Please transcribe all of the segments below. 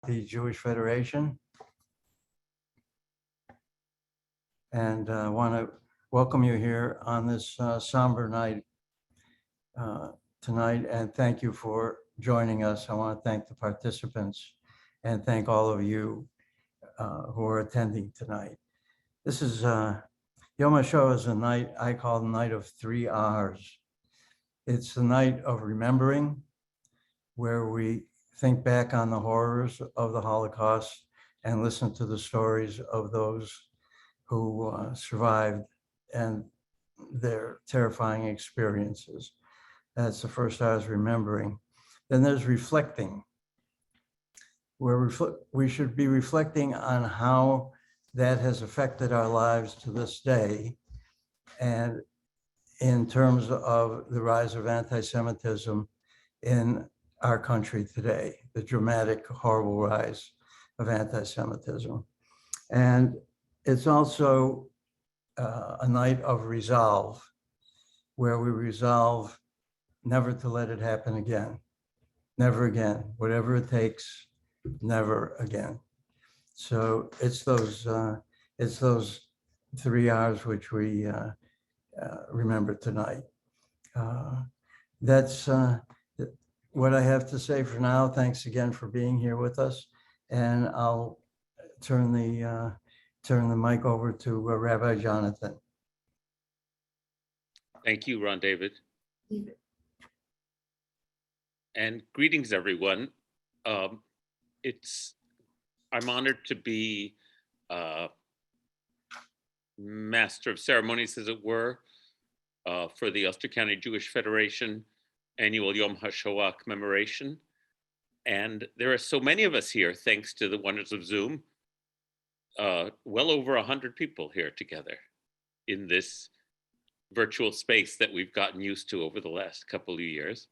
the Jewish Federation. And I want to welcome you here on this somber night tonight, and thank you for joining us. I want to thank the participants and thank all of you who are attending tonight. This is Yom HaShoah is a night I call the night of 3 R's. It's the night of remembering, where we think back on the horrors of the Holocaust and listen to the stories of those who survived and their terrifying experiences. That's the first R, is remembering. Then there's reflecting, where we should be reflecting on how that has affected our lives to this day, and in terms of the rise of anti-Semitism in our country today, the dramatic, horrible rise of anti-Semitism. And it's also a night of resolve, where we resolve never to let it happen again. Never again, whatever it takes, never again. So it's those 3 R's which we remember tonight. That's what I have to say for now. Thanks again for being here with us, and I'll turn the mic over to Rabbi Jonathan. Thank you, Rondavid. And greetings, everyone. I'm honored to be master of ceremonies, as it were, for the Ulster County Jewish Federation annual Yom HaShoah commemoration. And there are so many of us here, thanks to the wonders of Zoom. Well over 100 people here together in this virtual space that we've gotten used to over the last couple of years.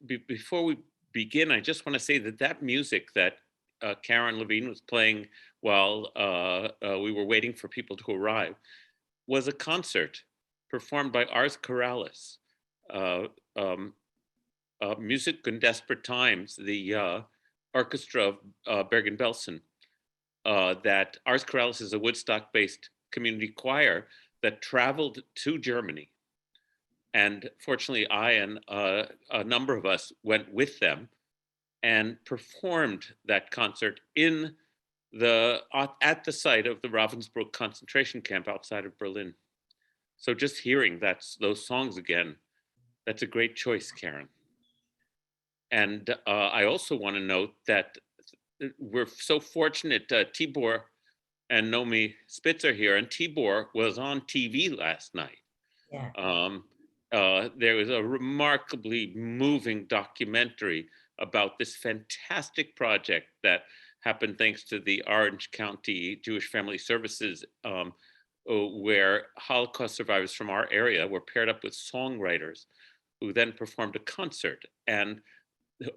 Before we begin, I just want to say that music that Karen Levine was playing while we were waiting for people to arrive was a concert performed by Ars Chораlis, Music in Desperate Times, the orchestra of Bergen-Belsen. That Ars Chораlis is a Woodstock-based community choir that traveled to Germany. And fortunately, I and a number of us went with them and performed that concert at the site of the Ravensbrück concentration camp outside of Berlin. So just hearing those songs again, that's a great choice, Karen. And I also want to note that we're so fortunate, Tibor and Nomi Spitz are here, and Tibor was on TV last night. Yeah. There was a remarkably moving documentary about this fantastic project that happened thanks to the Orange County Jewish Family Services, where Holocaust survivors from our area were paired up with songwriters who then performed a concert and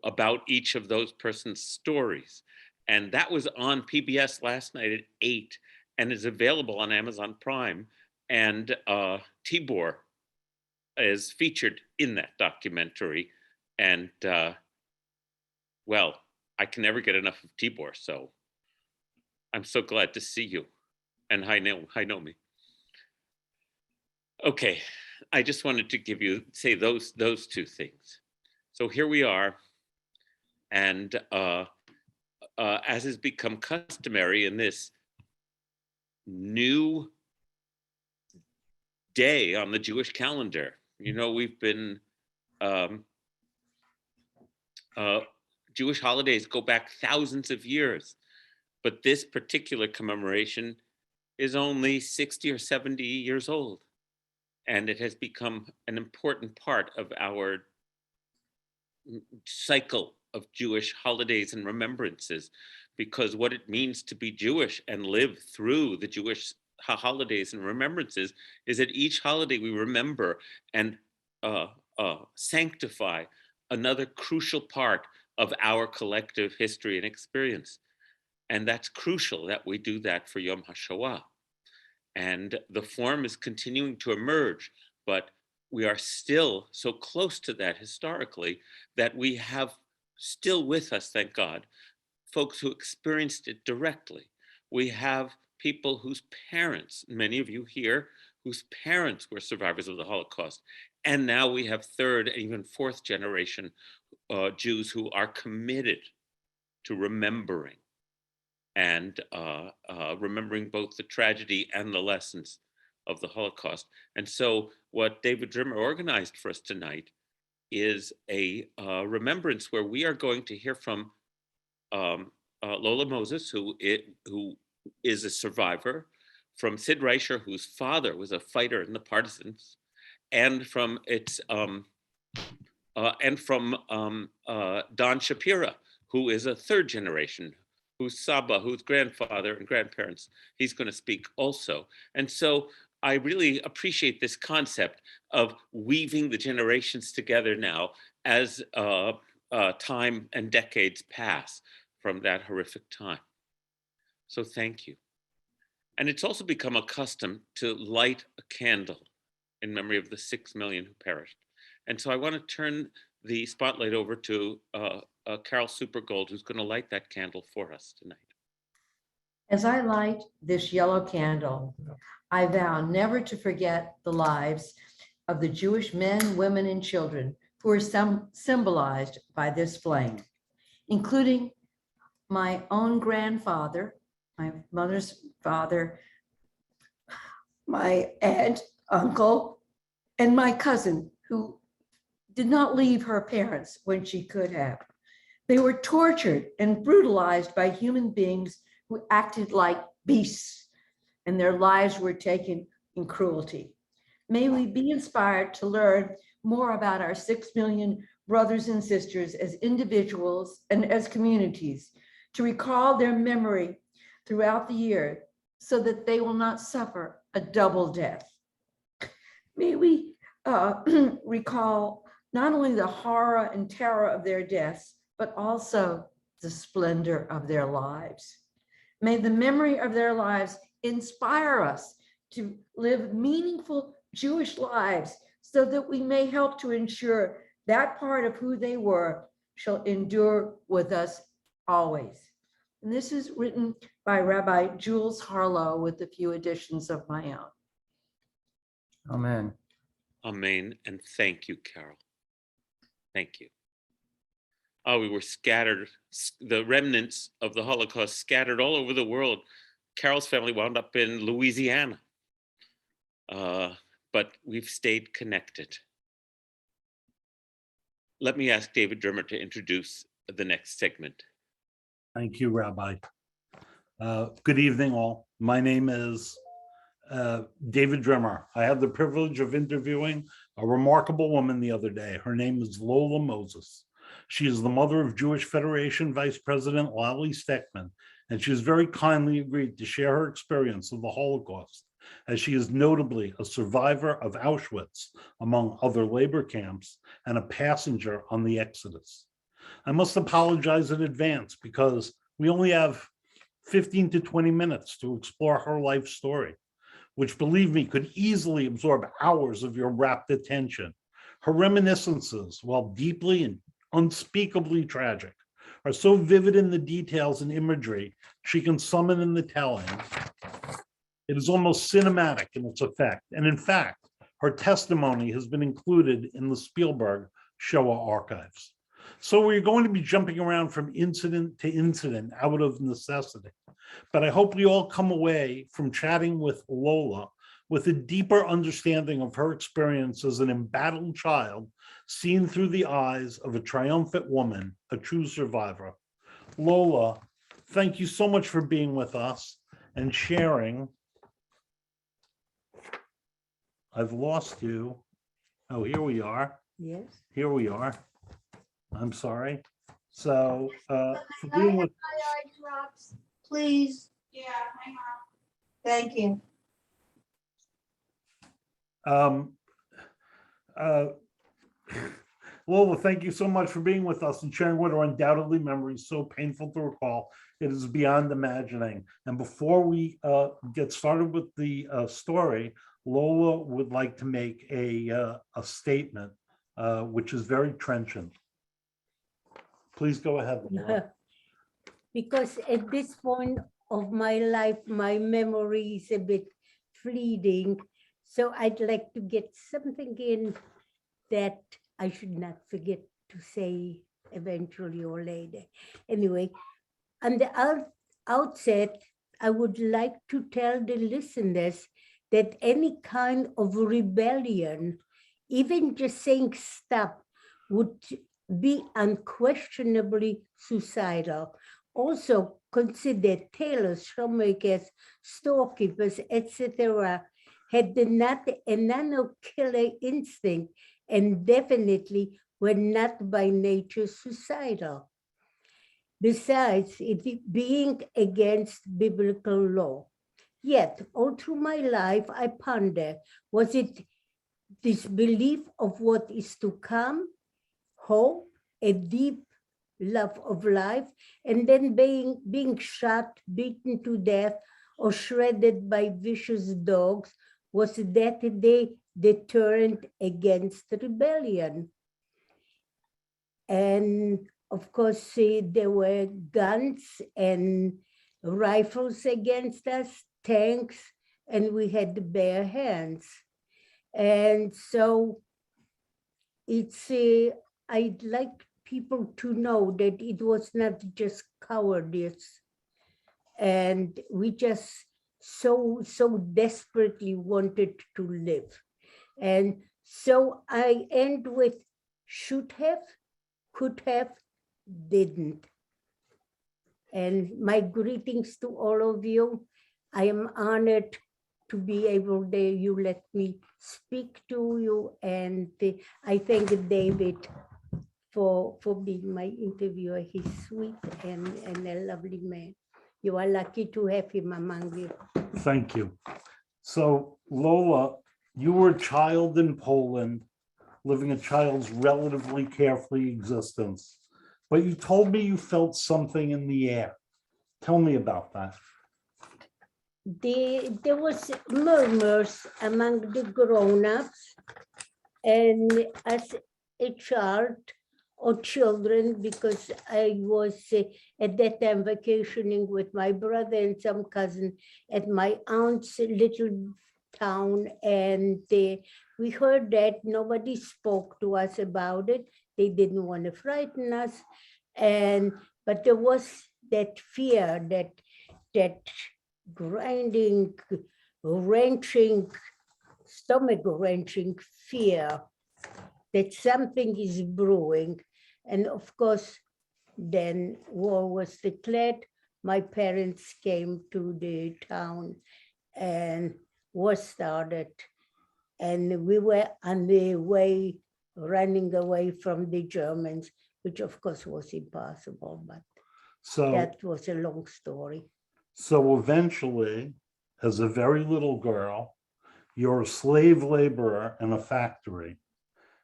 about each of those persons' stories. And that was on PBS last night at 8 and is available on Amazon Prime. And Tibor is featured in that documentary. And well, I can never get enough of Tibor, so I'm so glad to see you. And hi Nomi. Okay, I just wanted to say those two things. So here we are, and as has become customary in this new day on the Jewish calendar, we've been Jewish holidays go back thousands of years, but this particular commemoration is only 60 or 70 years old, and it has become an important part of our cycle of Jewish holidays and remembrances, because what it means to be Jewish and live through the Jewish holidays and remembrances is that each holiday we remember and sanctify another crucial part of our collective history and experience. And that's crucial that we do that for Yom HaShoah. And the form is continuing to emerge, but we are still so close to that historically that we have still with us, thank God, folks who experienced it directly. We have people whose parents, many of you here, whose parents were survivors of the Holocaust. And now we have third and even fourth generation Jews who are committed to remembering and remembering both the tragedy and the lessons of the Holocaust. And so what David Drimer organized for us tonight is a remembrance where we are going to hear from Lola Mozes, who is a survivor, from Sid Reischer, whose father was a fighter in the partisans, and from Don Schapira, who is a third generation, whose Saba, whose grandfather and grandparents, he's going to speak also. And so I really appreciate this concept of weaving the generations together now as time and decades pass from that horrific time. So thank you. And it's also become a custom to light a candle in memory of the 6 million who perished. And so I want to turn the spotlight over to Carol Supergold, who's going to light that candle for us tonight. As I light this yellow candle, I vow never to forget the lives of the Jewish men, women, and children who are symbolized by this flame, including my own grandfather, my mother's father, my aunt, uncle, and my cousin, who did not leave her parents when she could have. They were tortured and brutalized by human beings who acted like beasts, and their lives were taken in cruelty. May we be inspired to learn more about our 6 million brothers and sisters as individuals and as communities, to recall their memory throughout the year so that they will not suffer a double death. May we recall not only the horror and terror of their deaths, but also the splendor of their lives. May the memory of their lives inspire us to live meaningful Jewish lives so that we may help to ensure that part of who they were shall endure with us always. And this is written by Rabbi Jules Harlow with a few additions of my own. Amen. Amen. And thank you, Carol. Thank you. Oh, we were scattered, the remnants of the Holocaust scattered all over the world. Carol's family wound up in Louisiana, but we've stayed connected. Let me ask David Drimer to introduce the next segment. Thank you, Rabbi. Good evening, all. My name is David Drimer. I had the privilege of interviewing a remarkable woman the other day. Her name is Lola Mozes. She is the mother of Jewish Federation Vice President Lali Steckman, and she has very kindly agreed to share her experience of the Holocaust, as she is notably a survivor of Auschwitz, among other labor camps, and a passenger on the Exodus. I must apologize in advance because we only have 15 to 20 minutes to explore her life story, which, believe me, could easily absorb hours of your rapt attention. Her reminiscences, while deeply and unspeakably tragic, are so vivid in the details and imagery she can summon in the telling. It is almost cinematic in its effect. And in fact, her testimony has been included in the Spielberg Shoah archives. So we're going to be jumping around from incident to incident out of necessity. But I hope we all come away from chatting with Lola with a deeper understanding of her experience as an embattled child, seen through the eyes of a triumphant woman, a true survivor. Lola, thank you so much for being with us and sharing. I've lost you. Oh, here we are. Yes. Here we are. I'm sorry. So, for being with, eye drops, please. Yeah, hang on. Thank you. Lola, thank you so much for being with us and sharing what are undoubtedly memories so painful to recall. It is beyond imagining. And before we get started with the story, Lola would like to make a statement, which is very trenchant. Please go ahead, Laura. Because at this point of my life, my memory is a bit fleeting. So I'd like to get something in that I should not forget to say eventually or later. Anyway, on the outset, I would like to tell the listeners that any kind of rebellion, even just saying stop, would be unquestionably suicidal. Also, consider tailors, shoemakers, storekeepers, etc., had not a nano-killer instinct and definitely were not by nature suicidal. Besides, it being against biblical law. Yet, all through my life, I ponder, was it this belief of what is to come, hope, a deep love of life, and then being shot, beaten to death, or shredded by vicious dogs, was that the deterrent against rebellion? And of course, there were guns and rifles against us, tanks, and we had the bare hands. And so it's, I'd like people to know that it was not just cowardice, and we just so desperately wanted to live. And so I end with should have, could have, didn't. And my greetings to all of you. I am honored to be able to, you let me speak to you, and I thank David for being my interviewer. He's sweet and a lovely man. You are lucky to have him among you. Thank you. So Lola, you were a child in Poland, living a child's relatively carefree existence, but you told me you felt something in the air. Tell me about that. There was murmurs among the grown-ups, and as a child or children, because I was at that time vacationing with my brother and some cousin at my aunt's little town, and we heard that nobody spoke to us about it. They didn't want to frighten us, but there was that fear, that grinding, wrenching, stomach-wrenching fear that something is brewing. And of course, then war was declared. My parents came to the town and war started. And we were on the way, running away from the Germans, which of course was impossible, but that was a long story. So eventually, as a very little girl, you're a slave laborer in a factory,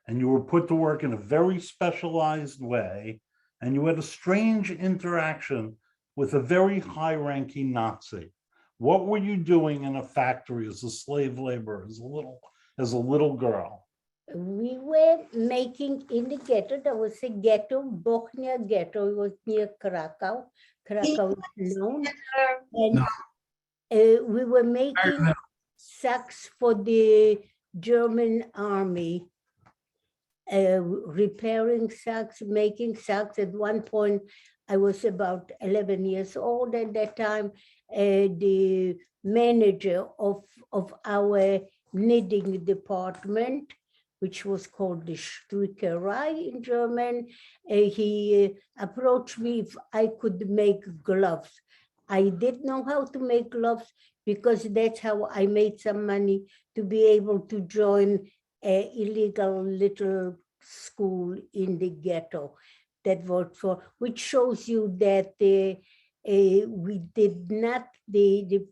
and you were put to work in a very specialized way, and you had a strange interaction with a very high-ranking Nazi. What were you doing in a factory as a slave laborer, as a little girl? We were making in the ghetto. There was a ghetto, Bochnia ghetto. It was near Krakow. Krakow is known. And we were making sacks for the German army, repairing sacks, making sacks. At one point, I was about 11 years old at that time. The manager of our knitting department, which was called the Strickerei in German, he approached me if I could make gloves. I didn't know how to make gloves because that's how I made some money to be able to join an illegal little school in the ghetto that worked for, which shows you that we did not, the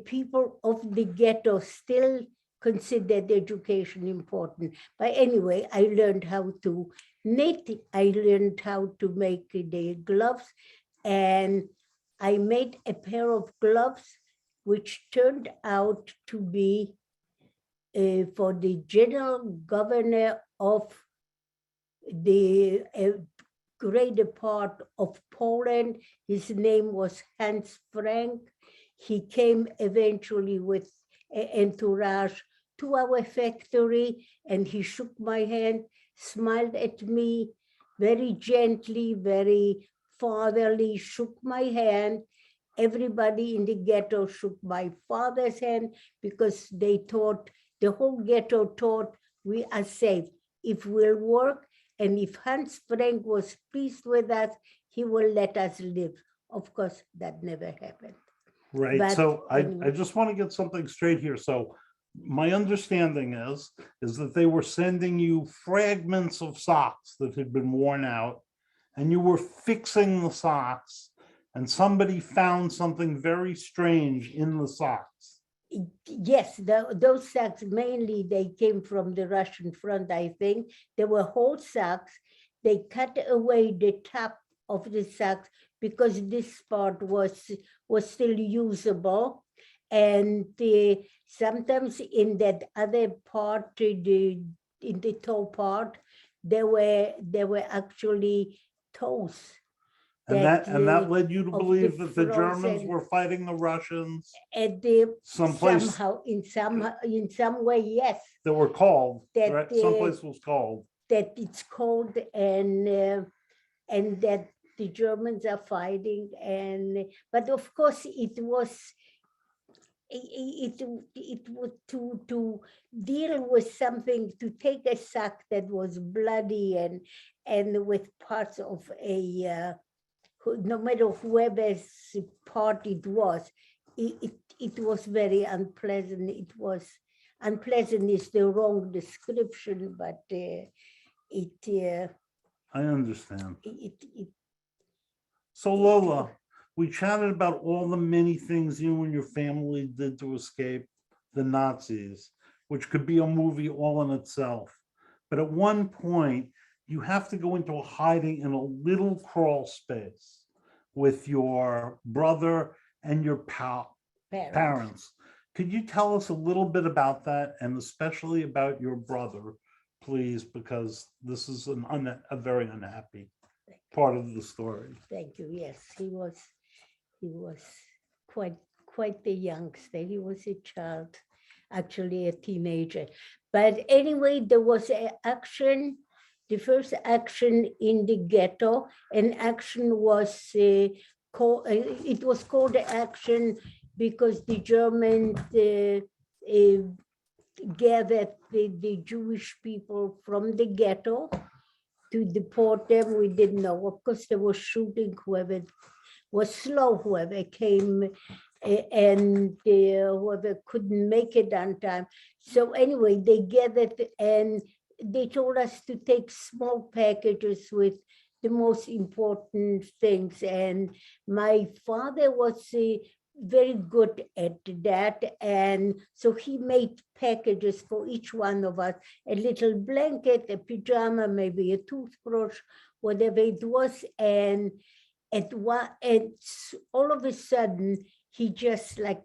people of the ghetto still considered education important. But anyway, I learned how to knit, I learned how to make the gloves, and I made a pair of gloves which turned out to be for the general governor of the greater part of Poland. His name was Hans Frank. He came eventually with an entourage to our factory, and he shook my hand, smiled at me very gently, very fatherly, shook my hand. Everybody in the ghetto shook my father's hand because they thought, the whole ghetto thought, we are safe. If we'll work, and if Hans Frank was pleased with us, he will let us live. Of course, that never happened. Right, But so I anyway. just want to get something straight here. So my understanding is that they were sending you fragments of socks that had been worn out, and you were fixing the socks, and somebody found something very strange in the socks. Yes, those sacks mainly they came from the Russian front, I think. They were whole sacks. They cut away the top of the sacks because this part was still usable. And sometimes in that other part, in the toe part, there were actually toes. And that led you to of the believe that the Germans frozen- were fighting the Russians At the someplace somehow, in some way, yes, that were called, that, right? Someplace was called. that it's cold and that the Germans are fighting. And but of course it was to deal with something, to take a sack that was bloody and with parts of a no matter whoever's part it was, it was very unpleasant. It was unpleasant is the wrong description, but I understand. it So Lola, we chatted about all the many things you and your family did to escape the Nazis, which could be a movie all in itself. But at one point, you have to go into a hiding in a little crawl space with your brother and your parents. Could you tell us a little bit about that, and especially about your brother, please, because this is a very unhappy part of the story. Thank you. Yes, he was quite the youngster. He was a child, actually a teenager. But anyway, there was an action, the first action in the ghetto. An action was called, it was called the action because the Germans gathered the Jewish people from the ghetto to deport them. We didn't know. Of course, they were shooting whoever was slow, whoever came, and whoever couldn't make it on time. So anyway, they gathered and they told us to take small packages with the most important things. And my father was very good at that. And so he made packages for each one of us, a little blanket, a pajama, maybe a toothbrush, whatever it was. And all of a sudden, he just like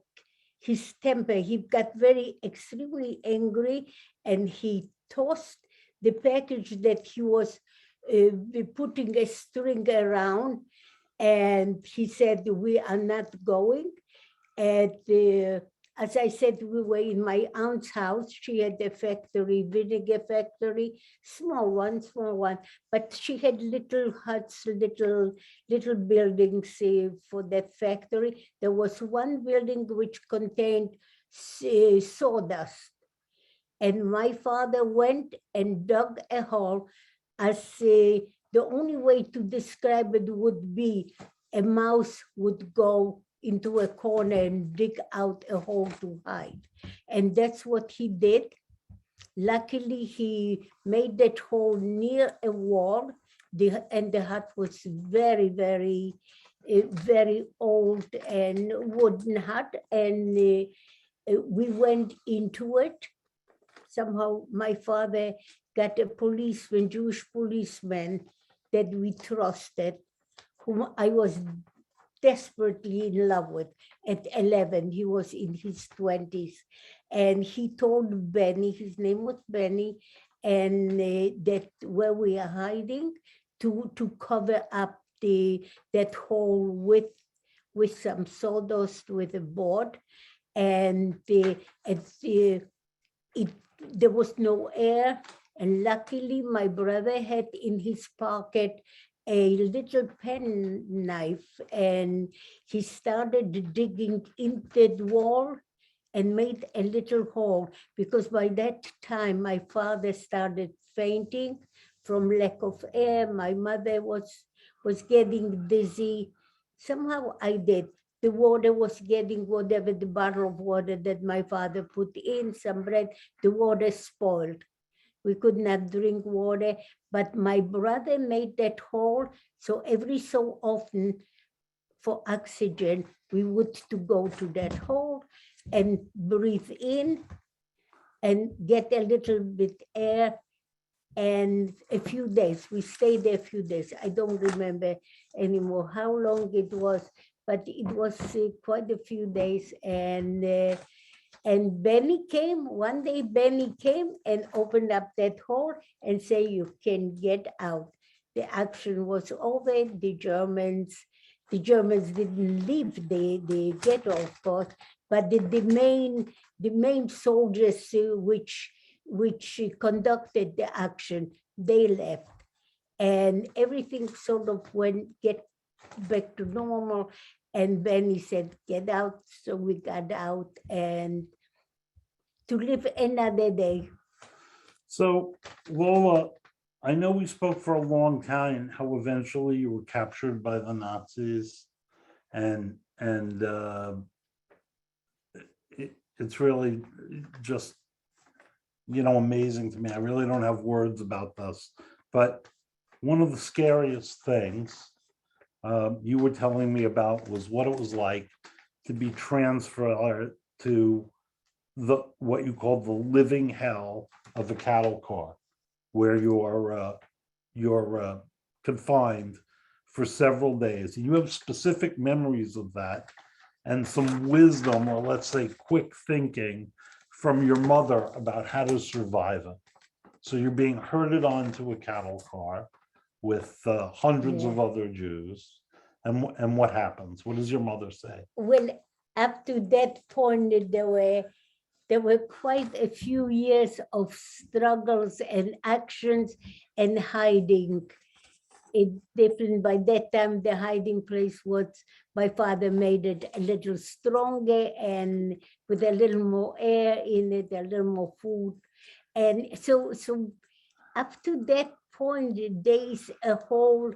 his temper, he got very extremely angry, and he tossed the package that he was putting a string around, and he said, "We are not going." And as I said, we were in my aunt's house. She had a factory, vinegar factory, small one, but she had little huts, little buildings for that factory. There was one building which contained sawdust. And my father went and dug a hole, as the only way to describe it would be a mouse would go into a corner and dig out a hole to hide. And that's what he did. Luckily, he made that hole near a wall, and the hut was very, very, very old and wooden hut. And we went into it. Somehow my father got a policeman, Jewish policeman that we trusted, whom I was desperately in love with. At 11, he was in his 20s. And he told Benny, his name was Benny, and that where we are hiding, to cover up that hole with some sawdust with a board, and there was no air. And luckily, my brother had in his pocket a little pen knife, and he started digging into the wall and made a little hole, because by that time my father started fainting from lack of air. My mother was getting dizzy. Somehow I did. The water was getting, whatever the bottle of water that my father put in, some bread, the water spoiled. We could not drink water, but my brother made that hole. So every so often for oxygen, we would to go to that hole and breathe in and get a little bit air. And a few days, we stayed there a few days. I don't remember anymore how long it was, but it was quite a few days. And Benny came, one day Benny came and opened up that hole and say, you can get out. The action was over. The Germans didn't leave the ghetto, of course, but the main soldiers which conducted the action, they left. And everything sort of get back to normal. And Benny said, get out. So we got out and to live another day. So Lola, I know we spoke for a long time how eventually you were captured by the Nazis, and it's really just, amazing to me. I really don't have words about this, but one of the scariest things you were telling me about was what it was like to be transferred to what you call the living hell of a cattle car, where you're confined for several days. You have specific memories of that and some wisdom, or let's say quick thinking, from your mother about how to survive it. So you're being herded onto a cattle car with hundreds of other Jews. And what happens? What does your mother say? Well, up to that point, there were quite a few years of struggles and actions and hiding. It different. By that time, the hiding place was, my father made it a little stronger and with a little more air in it, a little more food. And so up to that point, there is a whole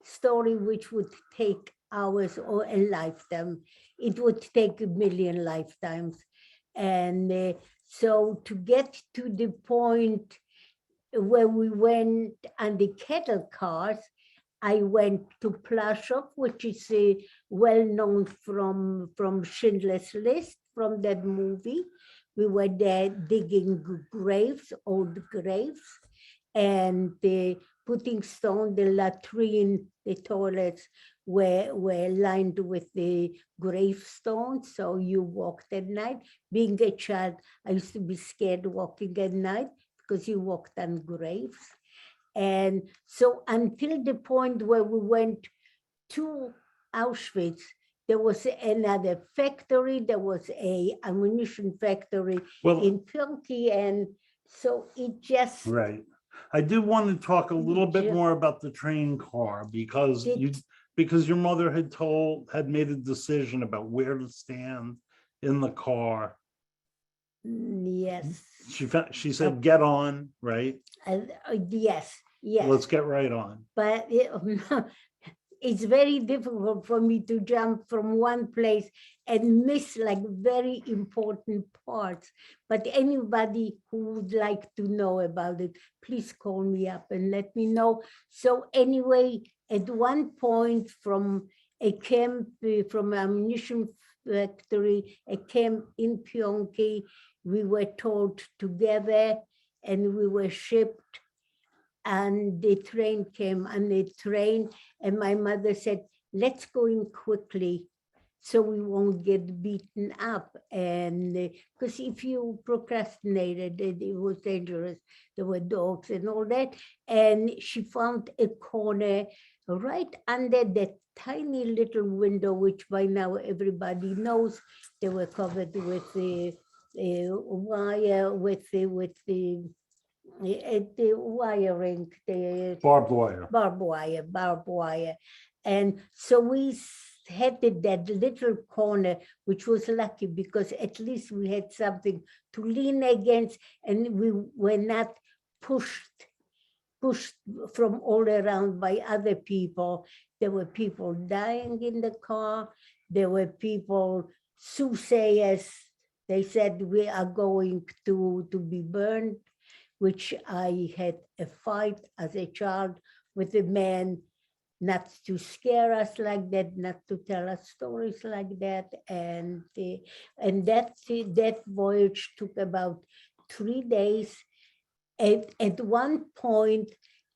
story which would take hours or a lifetime. It would take a million lifetimes. And so to get to the point where we went on the cattle cars, I went to Plaszow, which is well known from Schindler's List, from that movie. We were there digging graves, old graves, and putting stone. The latrine, the toilets were lined with the gravestones. So you walked at night. Being a child, I used to be scared walking at night because you walked on graves. And so until the point where we went to Auschwitz, there was another factory. There was a ammunition factory in Turkey. And so it just... Right. I do want to talk a little bit more about the train car, because your mother had made a decision about where to stand in the car. Yes. She said, get on, right? Yes. Let's get right on. But it's very difficult for me to jump from one place and miss like very important parts. But anybody who would like to know about it, please call me up and let me know. So anyway, at one point from a camp, from an ammunition factory, a camp in Pyeonggi, we were told together and we were shipped. And the train came, and the train, and my mother said, let's go in quickly so we won't get beaten up. And because if you procrastinated, it was dangerous. There were dogs and all that. And she found a corner right under that tiny little window, which by now everybody knows. They were covered with the wire, with the wiring, the Barbed wire. barbed wire. And so we had that little corner, which was lucky because at least we had something to lean against, and we were not pushed from all around by other people. There were people dying in the car. There were people, soothsayers. They said we are going to be burned, which I had a fight as a child with a man, not to scare us like that, not to tell us stories like that. And that voyage took about 3 days. At one point,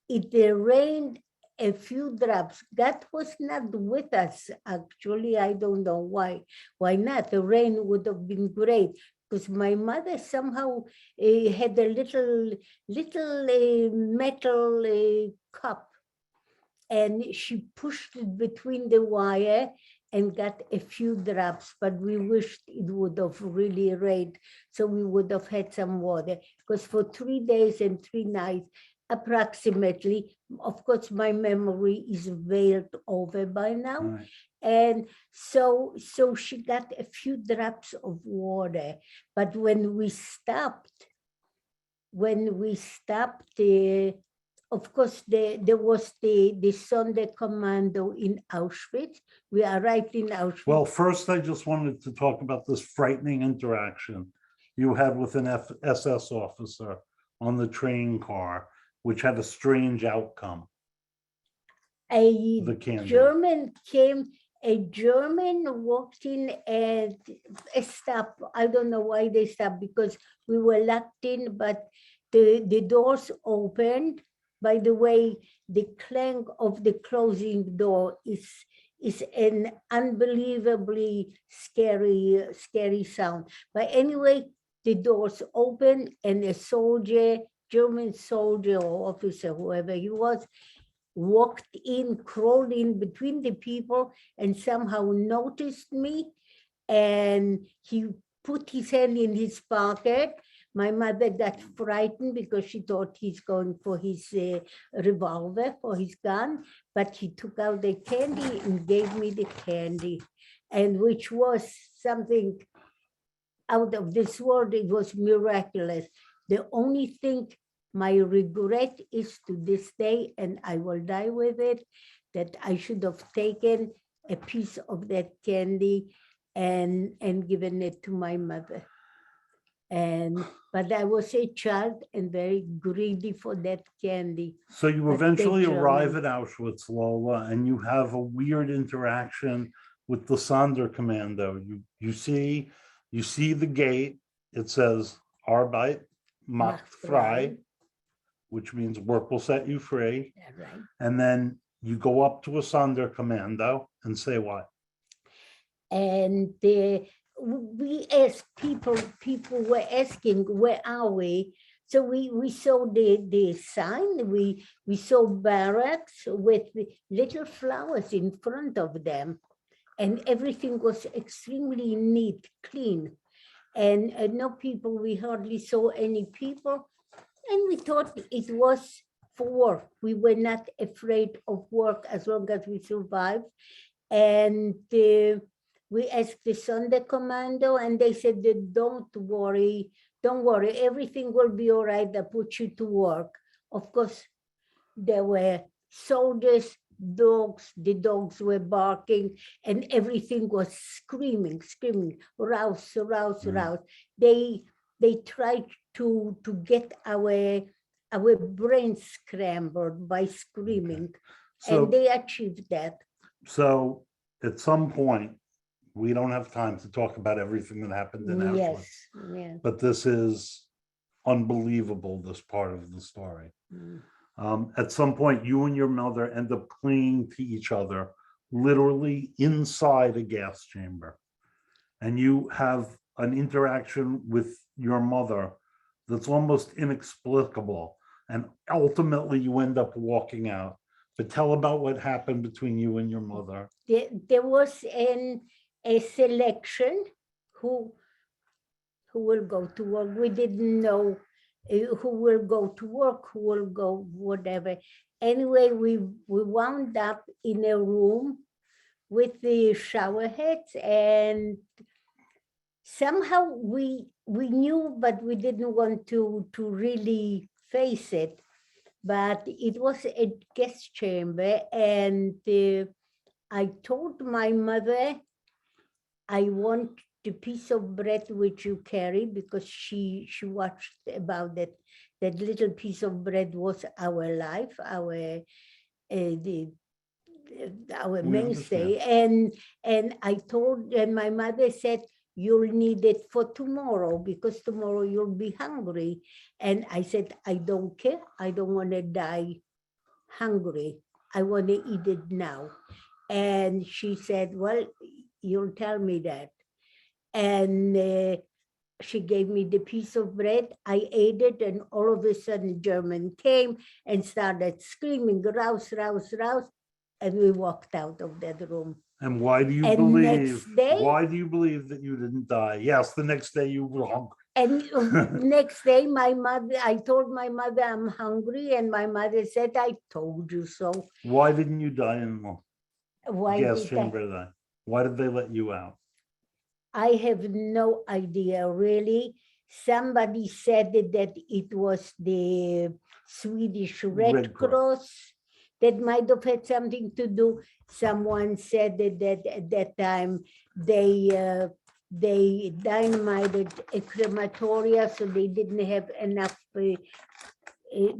it rained a few drops. God was not with us, actually. I don't know why. Why not? The rain would have been great, because my mother somehow had a little metal cup, and she pushed it between the wire and got a few drops, but we wished it would have really rained, so we would have had some water. Because for 3 days and 3 nights, approximately, of course, my memory is veiled over by now. Right. And so she got a few drops of water. But when we stopped, of course, there was the Sonderkommando in Auschwitz. We arrived in Auschwitz. Well, first, I just wanted to talk about this frightening interaction you had with an SS officer on the train car, which had a strange outcome. The candy. A German walked in and stopped. I don't know why they stopped, because we were locked in, but the doors opened. By the way, the clank of the closing door is an unbelievably scary sound. But anyway, the doors opened and a soldier, German soldier or officer, whoever he was, walked in, crawled in between the people, and somehow noticed me. And he put his hand in his pocket. My mother got frightened because she thought he's going for his revolver, for his gun, but he took out the candy and gave me the candy, and which was something out of this world. It was miraculous. The only thing, my regret is to this day, and I will die with it, that I should have taken a piece of that candy and given it to my mother. But I was a child and very greedy for that candy. So you But eventually they arrive at German. Auschwitz, Lola, and you have a weird interaction with the Sonderkommando. You see the gate. It says Arbeit macht frei, which means work will set you free. Yeah, right. And then you go up to a Sonderkommando and say what? And we asked people were asking, where are we? So we saw the sign, we saw barracks with little flowers in front of them, and everything was extremely neat, clean. And no people, we hardly saw any people. And we thought it was for work. We were not afraid of work as long as we survived. And we asked the Sonderkommando, and they said, don't worry, everything will be all right. They'll put you to work. Of course, there were soldiers, dogs, the dogs were barking, and everything was screaming, rouse. They tried to get our brains scrambled by screaming, So, and they achieved that. so at some point, we don't have time to talk about everything that happened in Auschwitz, Yes, yeah. but this is unbelievable, this part of the story. Mm. At some point, you and your mother end up clinging to each other literally inside a gas chamber. And you have an interaction with your mother that's almost inexplicable. And ultimately you end up walking out. But tell about what happened between you and your mother. There was a selection who will go to work. We didn't know who will go to work, who will go whatever. Anyway, we wound up in a room with the shower heads, and somehow we knew, but we didn't want to really face it. But it was a guest chamber, and I told my mother, I want the piece of bread which you carry, because she watched about that. That little piece of bread was our life, our mainstay. And I told, and my mother said, you'll need it for tomorrow, because tomorrow you'll be hungry. And I said, I don't care. I don't want to die hungry. I want to eat it now. And she said, well, you'll tell me that. And she gave me the piece of bread. I ate it, and all of a sudden German came and started screaming, rouse, rouse, rouse. And we walked out of that room. And why do you And believe? next day- Why do you believe that you didn't die? Yes, the next day you were hungry. And next day, I told my mother I'm hungry, and my mother said, I told you so. Why didn't you die in the Why gas did chamber then? Why did they let you out? I have no idea, really. Somebody said that it was the Swedish Red Red Cross. Cross that might have had something to do. Someone said that at that time they dynamited a crematoria, so they didn't have enough. They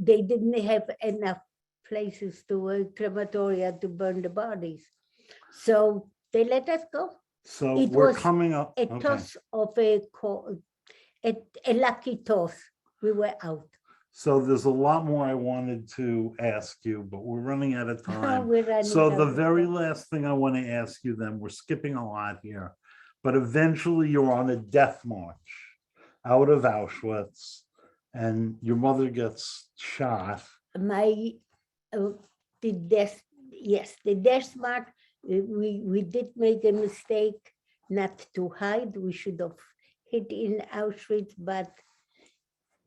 didn't have enough places to crematoria to burn the bodies, so they let us go. So It we're was coming up. A Okay. toss of a lucky toss. We were out. So there's a lot more I wanted to ask you, but we're running out of time. We're running So out the of very time. last thing I want to ask you then, we're skipping a lot here, but eventually you're on a death march out of Auschwitz and your mother gets shot. My the death march. We did make a mistake not to hide. We should have hid in Auschwitz, but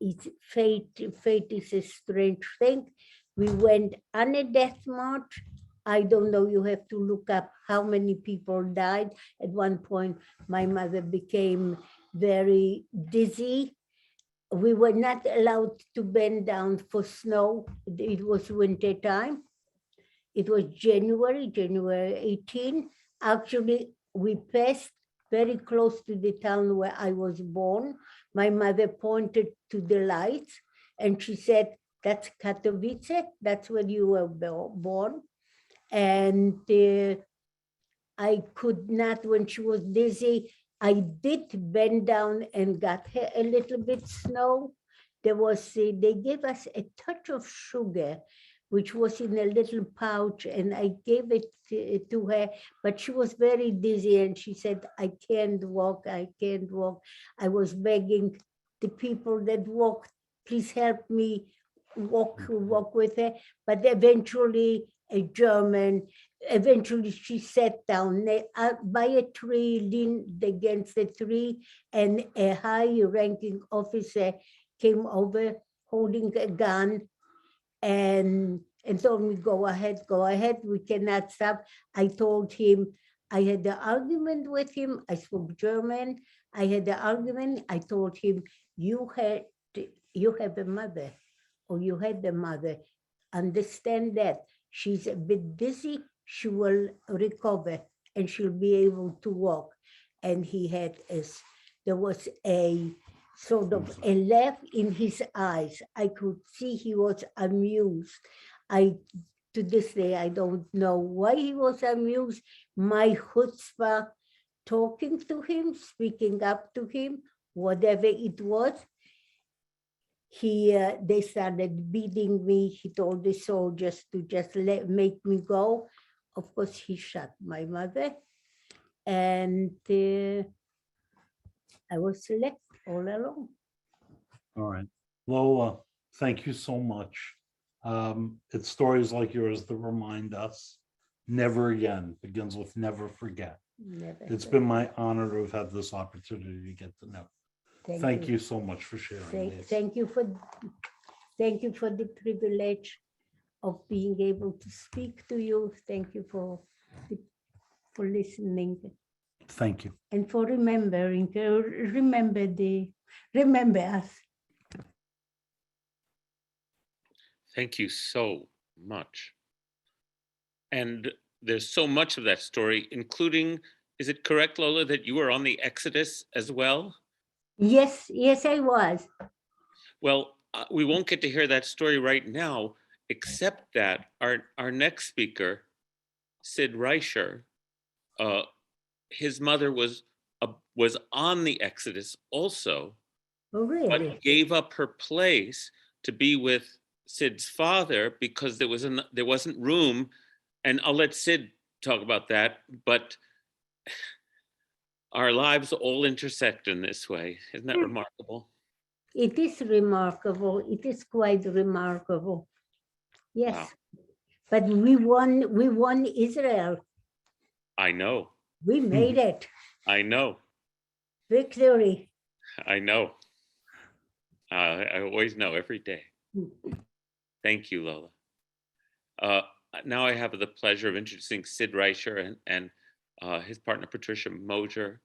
it's fate. Fate is a strange thing. We went on a death march. I don't know, you have to look up how many people died. At one point, my mother became very dizzy. We were not allowed to bend down for snow. It was winter time. It was January 18. Actually, we passed very close to the town where I was born. My mother pointed to the lights and she said, that's Katowice, that's where you were born. And I could not, when she was dizzy, I did bend down and got her a little bit snow. There was, they gave us a touch of sugar, which was in a little pouch, and I gave it to her, but she was very dizzy and she said, I can't walk, I can't walk. I was begging the people that walked, please help me walk with her. But eventually she sat down by a tree, leaned against a tree, and a high-ranking officer came over holding a gun and told me, go ahead, we cannot stop. I told him, I had the argument with him, I spoke German, I had the argument, I told him, you have a mother, or you had a mother, understand that. She's a bit dizzy, she will recover, and she'll be able to walk. And there was a sort of a laugh in his eyes. I could see he was amused. To this day, I don't know why he was amused. My chutzpah, talking to him, speaking up to him, whatever it was. They started beating me. He told the soldiers to just make me go. of course, he shot my mother, and I was left all alone. All right. Lola, thank you so much. It's stories like yours that remind us never again, begins with never forget. Never It's forget. been my honor to have had this opportunity to get to know. Thank you so much for sharing these. Thank you for the privilege of being able to speak to you. Thank you for listening Thank you. and for remembering. Remember us. Thank you so much. And there's so much of that story, including, is it correct, Lola, that you were on the Exodus as well? Yes, I was. Well, we won't get to hear that story right now, except that our next speaker, Sid Reischer, his mother was on the Exodus also, Oh, really? but gave up her place to be with Sid's father because there wasn't room. And I'll let Sid talk about that, but our lives all intersect in this way. Isn't that remarkable? It is remarkable. It is quite remarkable. Yes. Wow. But we won Israel. I know. We made it. I know. Victory. I know. I always know every day. Thank you, Lola. Now I have the pleasure of introducing Sid Reischer and his partner, Patricia Moser.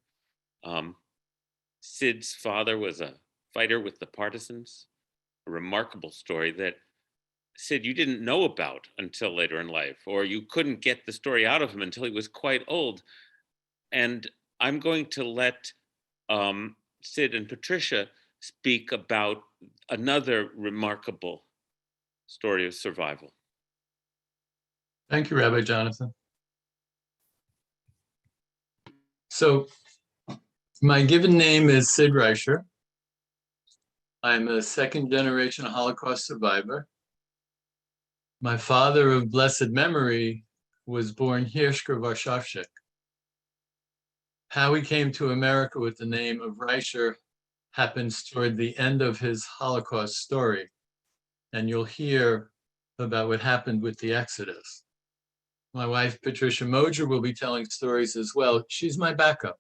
Sid's father was a fighter with the partisans, a remarkable story that, Sid, you didn't know about until later in life, or you couldn't get the story out of him until he was quite old. And I'm going to let Sid and Patricia speak about another remarkable story of survival. Thank you, Rabbi Jonathan. So my given name is Sid Reischer. I'm a second-generation Holocaust survivor. My father of blessed memory was born Hirschker Warszawczyk. How he came to America with the name of Reischer happens toward the end of his Holocaust story, and you'll hear about what happened with the Exodus. My wife, Patricia Moser, will be telling stories as well. She's my backup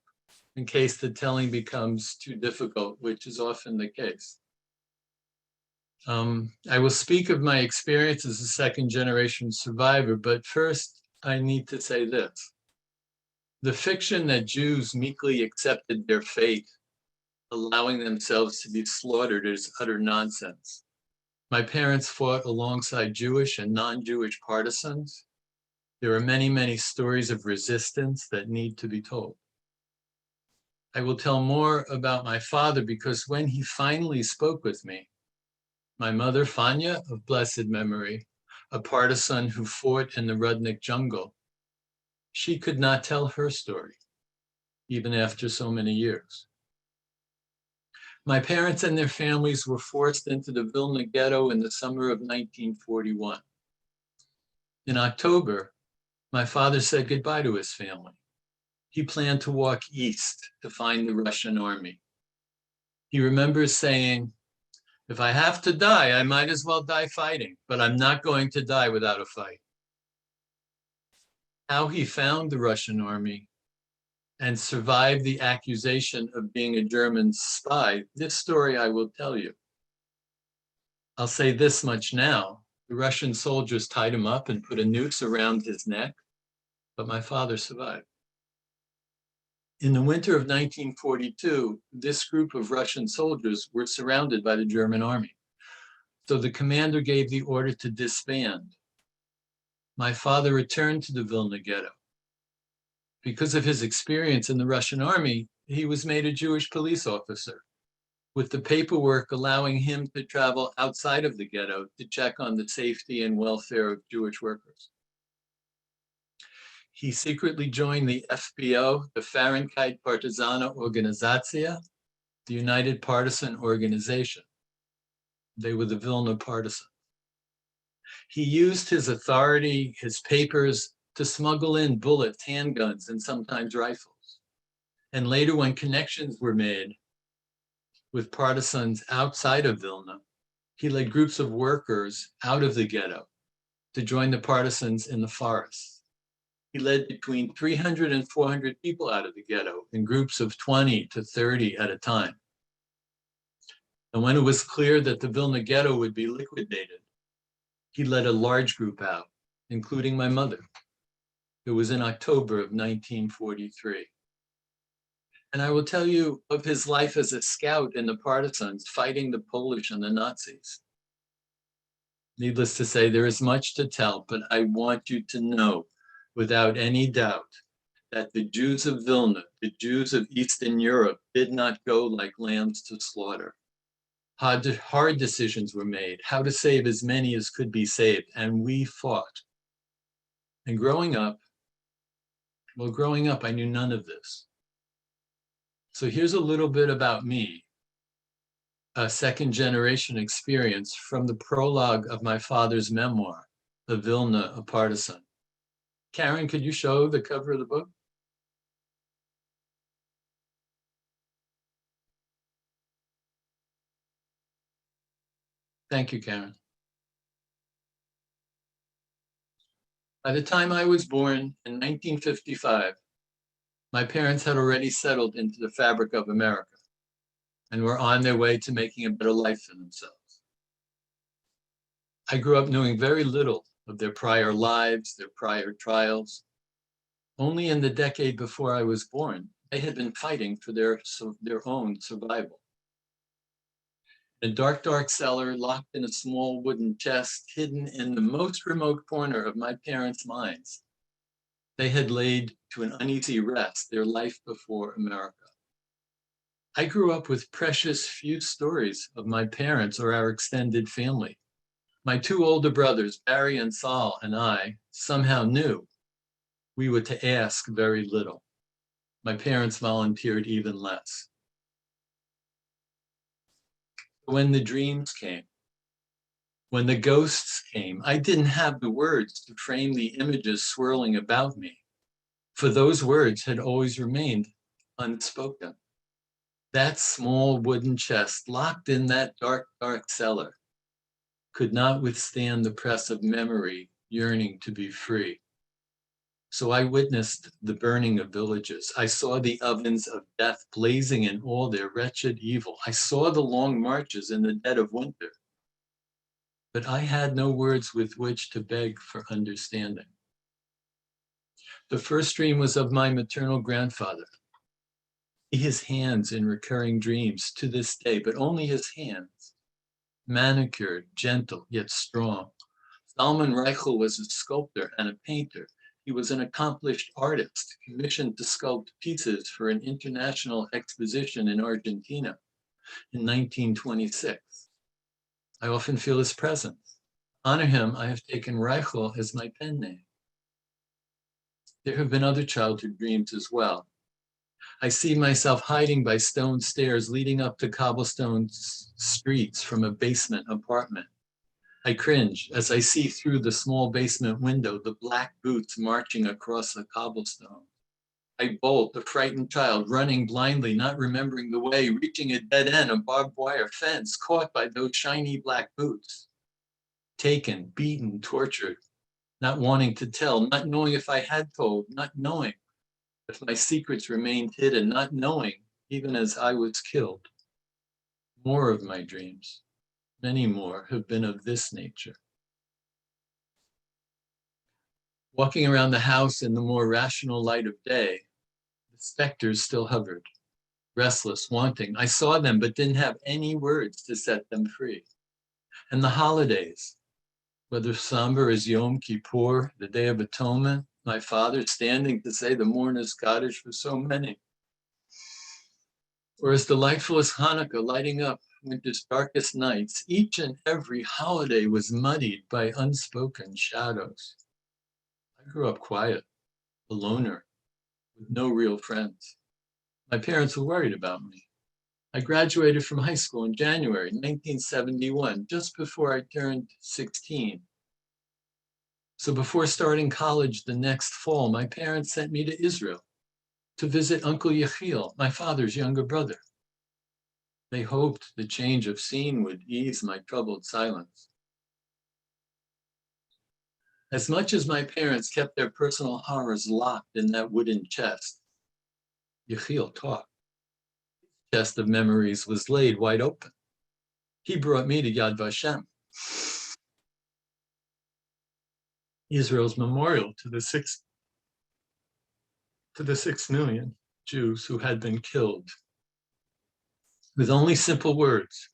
in case the telling becomes too difficult, which is often the case. I will speak of my experience as a second-generation survivor, but first I need to say this. The fiction that Jews meekly accepted their fate, allowing themselves to be slaughtered, is utter nonsense. My parents fought alongside Jewish and non-Jewish partisans. There are many, many stories of resistance that need to be told. I will tell more about my father because when he finally spoke with me, my mother, Fanya, of blessed memory, a partisan who fought in the Rudnik jungle, she could not tell her story, even after so many years. My parents and their families were forced into the Vilna ghetto in the summer of 1941. In October, my father said goodbye to his family. He planned to walk east to find the Russian army. He remembers saying, "If I have to die, I might as well die fighting, but I'm not going to die without a fight." How he found the Russian army and survived the accusation of being a German spy, this story I will tell you. I'll say this much now. The Russian soldiers tied him up and put a noose around his neck, but my father survived. In the winter of 1942, this group of Russian soldiers were surrounded by the German army. So the commander gave the order to disband. My father returned to the Vilna ghetto. Because of his experience in the Russian army, he was made a Jewish police officer, with the paperwork allowing him to travel outside of the ghetto to check on the safety and welfare of Jewish workers. He secretly joined the FPO, the Fahrenheit Partizane Organizacja, the United Partisan Organization. They were the Vilna partisans. He used his authority, his papers, to smuggle in bullets, handguns, and sometimes rifles. And later, when connections were made with partisans outside of Vilna, he led groups of workers out of the ghetto to join the partisans in the forests. He led between 300 and 400 people out of the ghetto in groups of 20 to 30 at a time. And when it was clear that the Vilna ghetto would be liquidated, he led a large group out, including my mother. It was in October of 1943. And I will tell you of his life as a scout in the partisans fighting the Polish and the Nazis. Needless to say, there is much to tell, but I want you to know without any doubt that the Jews of Vilna, the Jews of Eastern Europe, did not go like lambs to slaughter. Hard decisions were made, how to save as many as could be saved, and we fought. And growing up, I knew none of this. So here's a little bit about me, a second generation experience from the prologue of my father's memoir, The Vilna, a Partisan. Karen, could you show the cover of the book? Thank you, Karen. By the time I was born in 1955, my parents had already settled into the fabric of America and were on their way to making a better life for themselves. I grew up knowing very little of their prior lives, their prior trials. Only in the decade before I was born, they had been fighting for their own survival. In a dark, dark cellar, locked in a small wooden chest, hidden in the most remote corner of my parents' minds, they had laid to an uneasy rest their life before America. I grew up with precious few stories of my parents or our extended family. My two older brothers, Barry and Saul, and I somehow knew we were to ask very little. My parents volunteered even less. When the dreams came, when the ghosts came, I didn't have the words to frame the images swirling about me, for those words had always remained unspoken. That small wooden chest locked in that dark, dark cellar could not withstand the press of memory yearning to be free. So I witnessed the burning of villages. I saw the ovens of death blazing in all their wretched evil. I saw the long marches in the dead of winter. But I had no words with which to beg for understanding. The first dream was of my maternal grandfather. His hands in recurring dreams to this day, but only his hands. Manicured, gentle, yet strong. Salman Reichel was a sculptor and a painter. He was an accomplished artist, commissioned to sculpt pieces for an international exposition in Argentina in 1926. I often feel his presence. To honor him, I have taken Reichel as my pen name. There have been other childhood dreams as well. I see myself hiding by stone stairs leading up to cobblestone streets from a basement apartment. I cringe as I see through the small basement window the black boots marching across the cobblestone. I bolt, a frightened child, running blindly, not remembering the way, reaching a dead end, a barbed wire fence, caught by those shiny black boots. Taken, beaten, tortured, not wanting to tell, not knowing if I had told, not knowing if my secrets remained hidden, not knowing even as I was killed. More of my dreams, many more, have been of this nature. Walking around the house in the more rational light of day, the specters still hovered, restless, wanting. I saw them, but didn't have any words to set them free. And the holidays, whether somber as Yom Kippur, the Day of Atonement, my father standing to say the mourner's cottage for so many, or as delightful as Hanukkah lighting up winter's darkest nights, each and every holiday was muddied by unspoken shadows. I grew up quiet, a loner, with no real friends. My parents were worried about me. I graduated from high school in January 1971, just before I turned 16. So before starting college the next fall, my parents sent me to Israel to visit Uncle Yechiel, my father's younger brother. They hoped the change of scene would ease my troubled silence. As much as my parents kept their personal horrors locked in that wooden chest, Yechiel talked. The chest of memories was laid wide open. He brought me to Yad Vashem, Israel's memorial to the 6 million Jews who had been killed. With only simple words,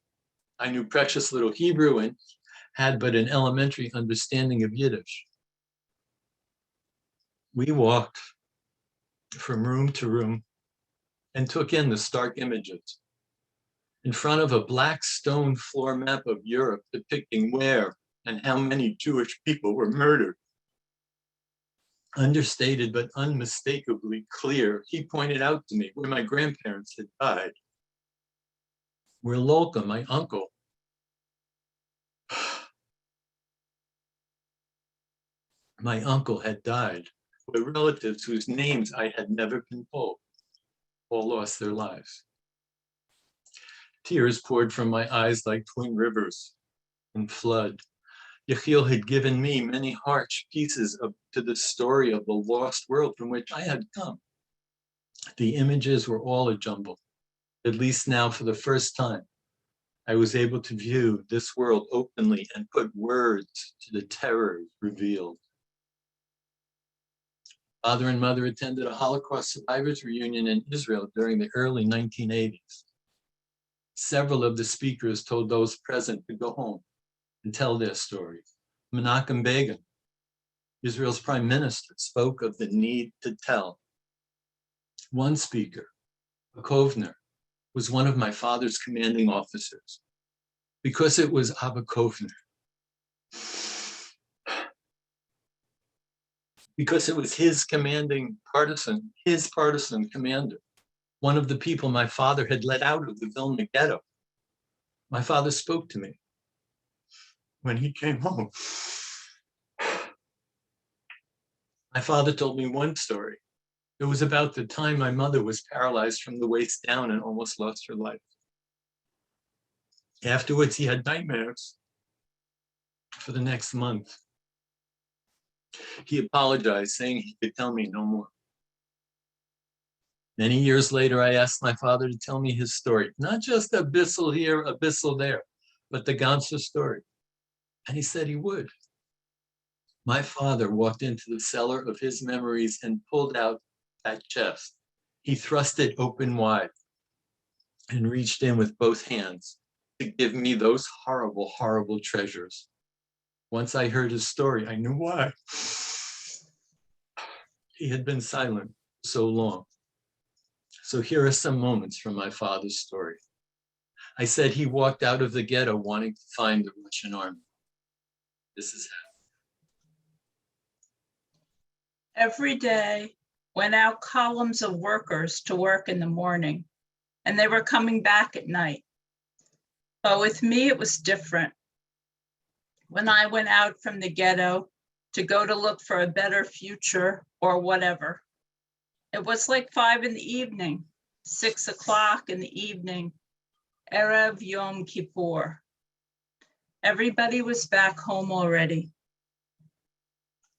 I knew precious little Hebrew and had but an elementary understanding of Yiddish. We walked from room to room and took in the stark images. In front of a black stone floor map of Europe depicting where and how many Jewish people were murdered. Understated but unmistakably clear, he pointed out to me where my grandparents had died, where Lolka, my uncle, had died, where relatives whose names I had never been told all lost their lives. Tears poured from my eyes like twin rivers in flood. Yechiel had given me many harsh pieces to the story of the lost world from which I had come. The images were all a jumble. At least now, for the first time, I was able to view this world openly and put words to the terrors revealed. Father and mother attended a Holocaust survivors reunion in Israel during the early 1980s. Several of the speakers told those present to go home and tell their stories. Menachem Begin, Israel's prime minister, spoke of the need to tell. One speaker, a Kovner, was one of my father's commanding officers. Because it was Abba Kovner. Because it was his partisan commander, one of the people my father had let out of the Vilna ghetto. My father spoke to me when he came home. My father told me one story. It was about the time my mother was paralyzed from the waist down and almost lost her life. Afterwards, he had nightmares for the next month. He apologized, saying he could tell me no more. Many years later, I asked my father to tell me his story, not just a bissel here, a bissel there, but the ganze story. And he said he would. My father walked into the cellar of his memories and pulled out that chest. He thrust it open wide and reached in with both hands to give me those horrible, horrible treasures. Once I heard his story, I knew why. He had been silent so long. So here are some moments from my father's story. I said he walked out of the ghetto wanting to find the Russian army. This is how. Every day went out columns of workers to work in the morning, and they were coming back at night. But with me, it was different. When I went out from the ghetto to go to look for a better future or whatever, it was like 5 p.m, 6 o'clock in the evening, Erev Yom Kippur. Everybody was back home already.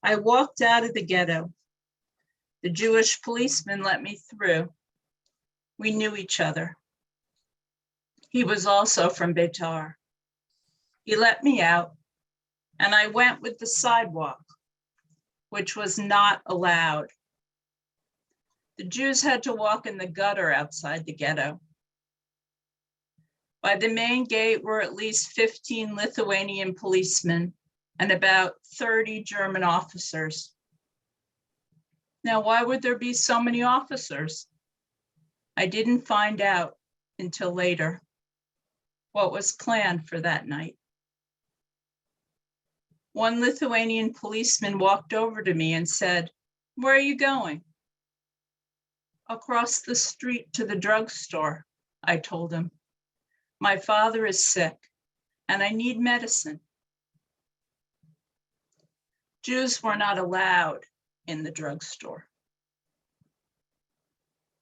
I walked out of the ghetto. The Jewish policeman let me through. We knew each other. He was also from Beitar. He let me out, and I went with the sidewalk, which was not allowed. The Jews had to walk in the gutter outside the ghetto. By the main gate were at least 15 Lithuanian policemen and about 30 German officers. Now, why would there be so many officers? I didn't find out until later what was planned for that night. One Lithuanian policeman walked over to me and said, "Where are you going?" "Across the street to the drugstore," I told him. "My father is sick and I need medicine." Jews were not allowed in the drugstore.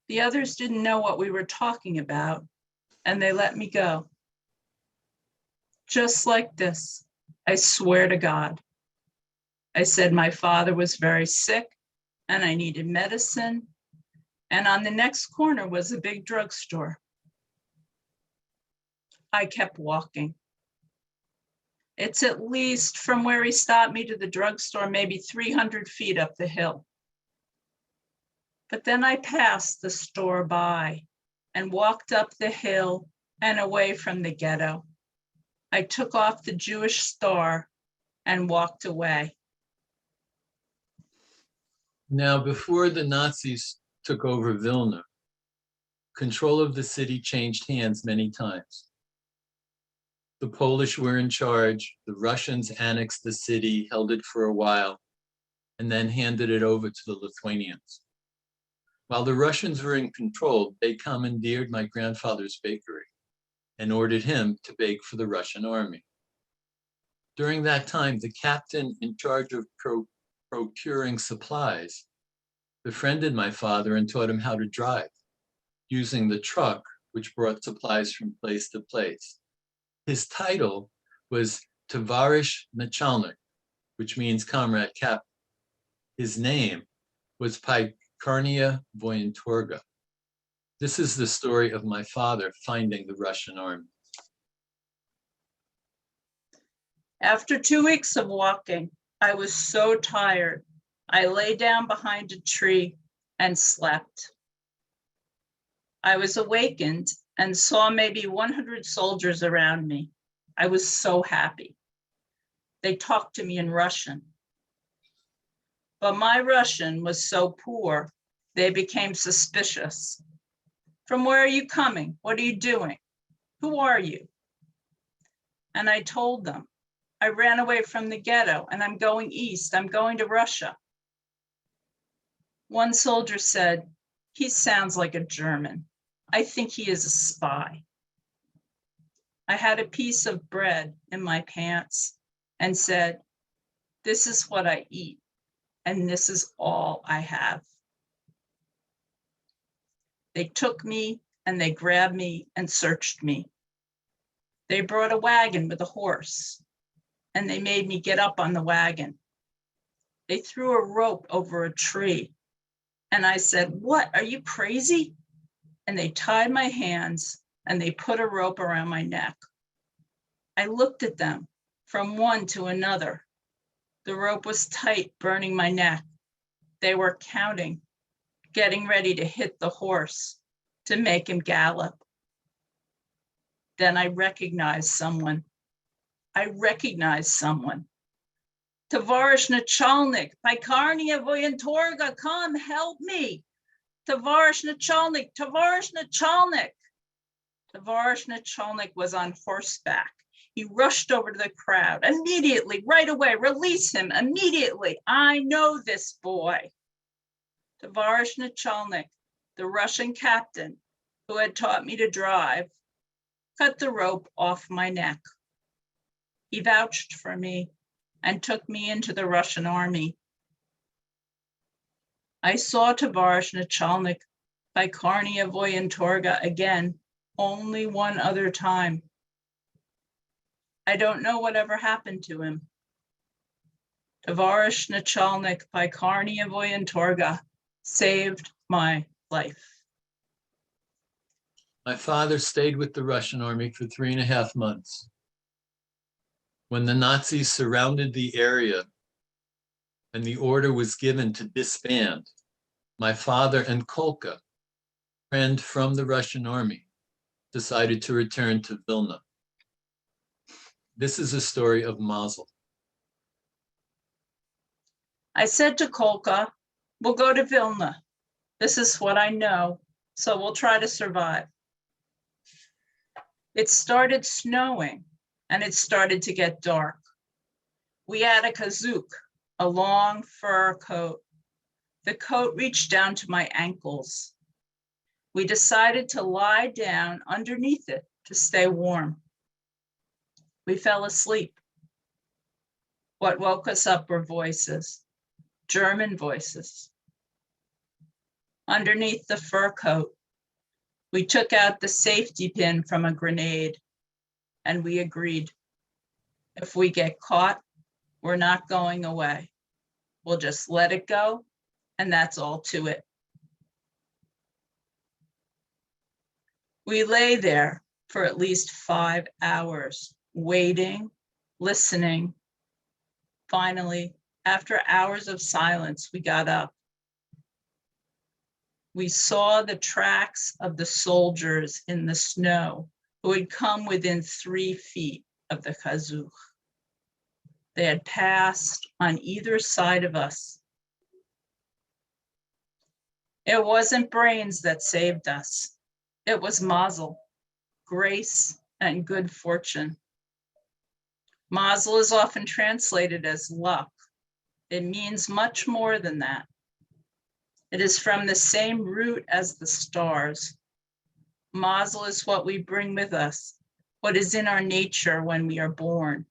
The others didn't know what we were talking about, and they let me go. Just like this, I swear to God. I said my father was very sick and I needed medicine, and on the next corner was a big drugstore. I kept walking. It's at least from where he stopped me to the drugstore, maybe 300 feet up the hill. But then I passed the store by and walked up the hill and away from the ghetto. I took off the Jewish star and walked away. Now, before the Nazis took over Vilna, control of the city changed hands many times. The Polish were in charge, the Russians annexed the city, held it for a while, and then handed it over to the Lithuanians. While the Russians were in control, they commandeered my grandfather's bakery and ordered him to bake for the Russian army. During that time, the captain in charge of procuring supplies befriended my father and taught him how to drive, using the truck which brought supplies from place to place. His title was Tovarish Nachalnik, which means comrade captain. His name was Pikarnia Voyentorga. This is the story of my father finding the Russian army. After 2 weeks of walking, I was so tired. I lay down behind a tree and slept. I was awakened and saw maybe 100 soldiers around me. I was so happy. They talked to me in Russian. But my Russian was so poor, they became suspicious. From where are you coming? What are you doing? Who are you? And I told them, I ran away from the ghetto and I'm going east. I'm going to Russia. One soldier said, he sounds like a German. I think he is a spy. I had a piece of bread in my pants and said, this is what I eat, and this is all I have. They took me and they grabbed me and searched me. They brought a wagon with a horse, and they made me get up on the wagon. They threw a rope over a tree, and I said, what, are you crazy? And they tied my hands and they put a rope around my neck. I looked at them from one to another. The rope was tight, burning my neck. They were counting, getting ready to hit the horse to make him gallop. Then I recognized someone. Tovarish Nachalnik, Pikarnia Voyentorga, come help me. Tovarish Nachalnik, Tovarish Nachalnik. Tovarish Nachalnik was on horseback. He rushed over to the crowd. Immediately, right away, release him, immediately. I know this boy. Tovarish Nachalnik, the Russian captain who had taught me to drive, cut the rope off my neck. He vouched for me and took me into the Russian army. I saw Tovarish Nachalnik Pikarnia Voyentorga again, only one other time. I don't know whatever happened to him. Tovarish Nachalnik Pikarnia Voyentorga saved my life. My father stayed with the Russian army for 3.5 months. When the Nazis surrounded the area and the order was given to disband, my father and Kolka, friend from the Russian army, decided to return to Vilna. This is a story of Mazel. I said to Kolka, we'll go to Vilna. This is what I know, so we'll try to survive. It started snowing and it started to get dark. We had a kazuk, a long fur coat. The coat reached down to my ankles. We decided to lie down underneath it to stay warm. We fell asleep. What woke us up were voices, German voices. Underneath the fur coat, we took out the safety pin from a grenade, and we agreed, if we get caught, we're not going away. We'll just let it go, and that's all to it. We lay there for at least 5 hours, waiting, listening. Finally, after hours of silence, we got up. We saw the tracks of the soldiers in the snow who had come within 3 feet of the Chazuch. They had passed on either side of us. It wasn't brains that saved us. It was mazel, grace, and good fortune. Mazel is often translated as luck. It means much more than that. It is from the same root as the stars. Mazel is what we bring with us, what is in our nature when we are born,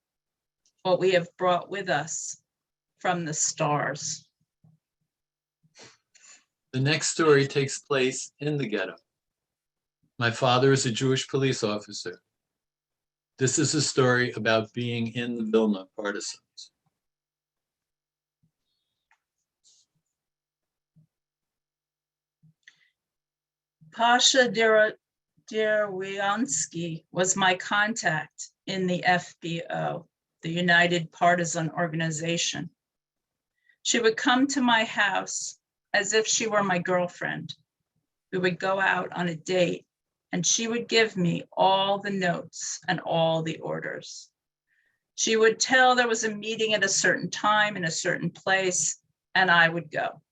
what we have brought with us from the stars. The next story takes place in the ghetto. My father is a Jewish police officer. This is a story about being in the Vilna partisans. Pasha Derwiansky was my contact in the FBO, the United Partisan Organization. She would come to my house as if she were my girlfriend. We would go out on a date, and she would give me all the notes and all the orders. She would tell there was a meeting at a certain time in a certain place, and I would go.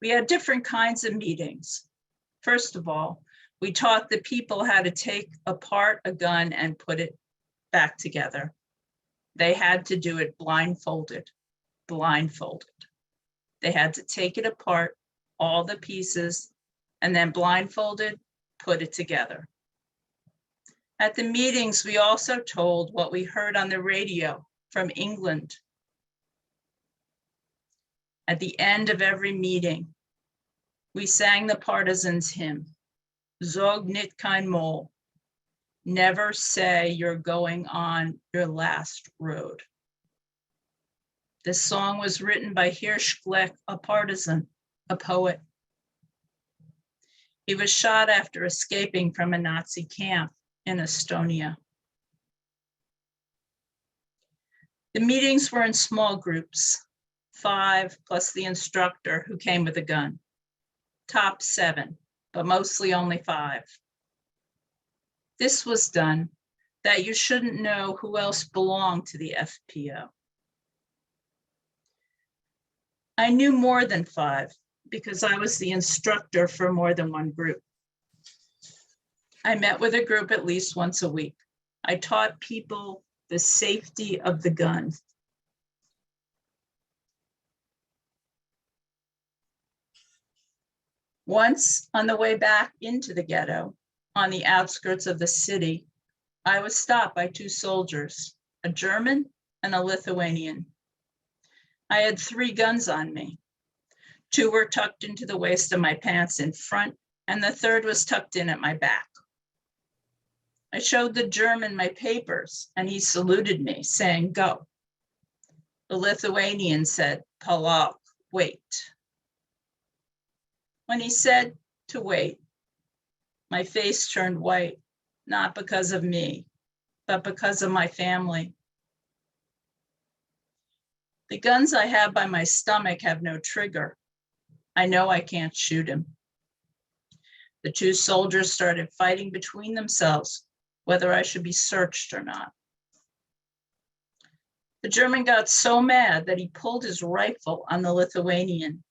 We had different kinds of meetings. First of all, we taught the people how to take apart a gun and put it back together. They had to do it blindfolded. They had to take it apart, all the pieces, and then blindfolded, put it together. At the meetings, we also told what we heard on the radio from England. At the end of every meeting, we sang the partisans' hymn, Zog nit kein Mol, never say you're going on your last road. This song was written by Hirsch Gleck, a partisan, a poet. He was shot after escaping from a Nazi camp in Estonia. The meetings were in small groups, 5 plus the instructor who came with a gun. Top 7, but mostly only 5. This was done that you shouldn't know who else belonged to the FPO. I knew more than 5 because I was the instructor for more than one group. I met with a group at least once a week. I taught people the safety of the gun. Once on the way back into the ghetto, on the outskirts of the city, I was stopped by 2 soldiers, a German and a Lithuanian. I had 3 guns on me. 2 were tucked into the waist of my pants in front, and the 3rd was tucked in at my back. I showed the German my papers, and he saluted me, saying, "Go." The Lithuanian said, "Palak, wait." When he said to wait, my face turned white, not because of me, but because of my family. The guns I have by my stomach have no trigger. I know I can't shoot him. The 2 soldiers started fighting between themselves, whether I should be searched or not. The German got so mad that he pulled his rifle on the Lithuanian.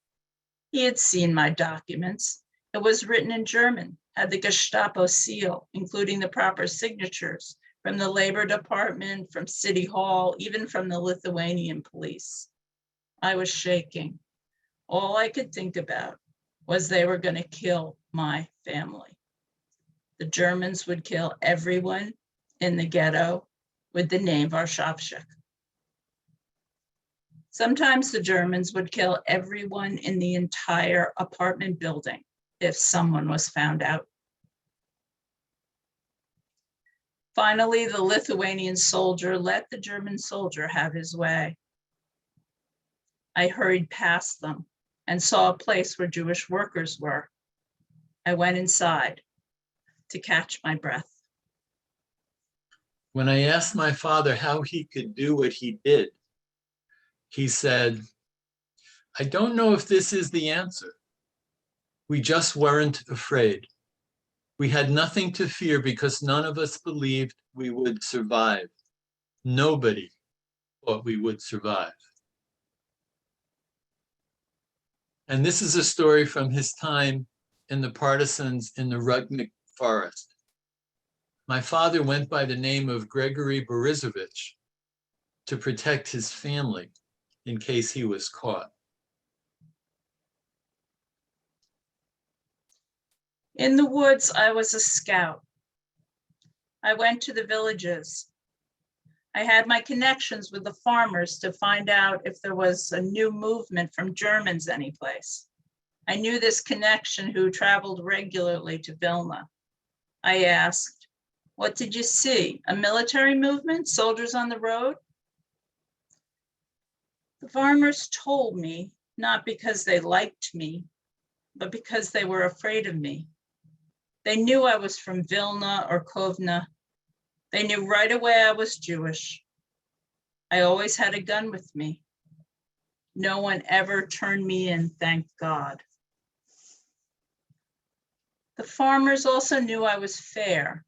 He had seen my documents. It was written in German, had the Gestapo seal, including the proper signatures from the Labor Department, from City Hall, even from the Lithuanian police. I was shaking. All I could think about was they were going to kill my family. The Germans would kill everyone in the ghetto, with the name Warschawczyk. Sometimes the Germans would kill everyone in the entire apartment building if someone was found out. Finally, the Lithuanian soldier let the German soldier have his way. I hurried past them and saw a place where Jewish workers were. I went inside to catch my breath. When I asked my father how he could do what he did, he said, "I don't know if this is the answer. We just weren't afraid. We had nothing to fear because none of us believed we would survive. Nobody thought we would survive." And this is a story from his time in the partisans in the Rudnik forest. My father went by the name of Gregory Borisovich to protect his family in case he was caught. In the woods, I was a scout. I went to the villages. I had my connections with the farmers to find out if there was a new movement from Germans anyplace. I knew this connection who traveled regularly to Vilna. I asked, "What did you see? A military movement? Soldiers on the road?" The farmers told me, not because they liked me, but because they were afraid of me. They knew I was from Vilna or Kovna. They knew right away I was Jewish. I always had a gun with me. No one ever turned me in, thank God. The farmers also knew I was fair,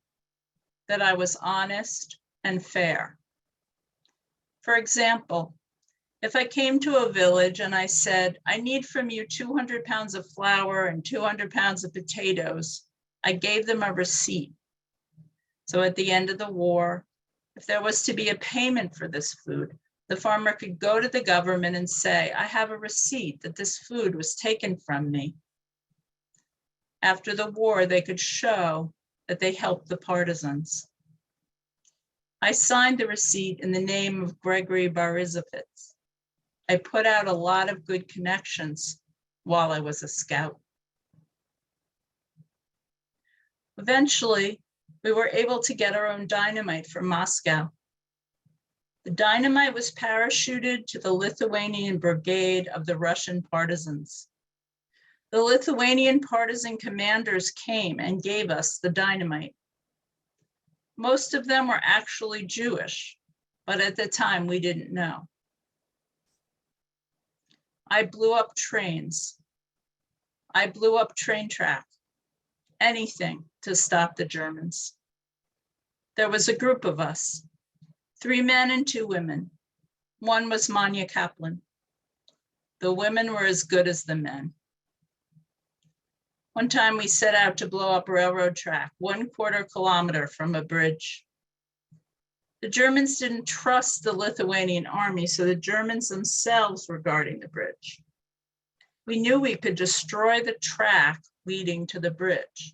that I was honest and fair. For example, if I came to a village and I said, "I need from you 200 pounds of flour and 200 pounds of potatoes," I gave them a receipt. So at the end of the war, if there was to be a payment for this food, the farmer could go to the government and say, "I have a receipt that this food was taken from me." After the war, they could show that they helped the partisans. I signed the receipt in the name of Gregory Borisovich. I put out a lot of good connections while I was a scout. Eventually, we were able to get our own dynamite from Moscow. The dynamite was parachuted to the Lithuanian brigade of the Russian partisans. The Lithuanian partisan commanders came and gave us the dynamite. Most of them were actually Jewish, but at the time we didn't know. I blew up trains. I blew up train track. Anything to stop the Germans. There was a group of us, 3 men and 2 women. One was Manya Kaplan. The women were as good as the men. One time we set out to blow up a railroad track 1/4 kilometer from a bridge. The Germans didn't trust the Lithuanian army, so the Germans themselves were guarding the bridge. We knew we could destroy the track leading to the bridge.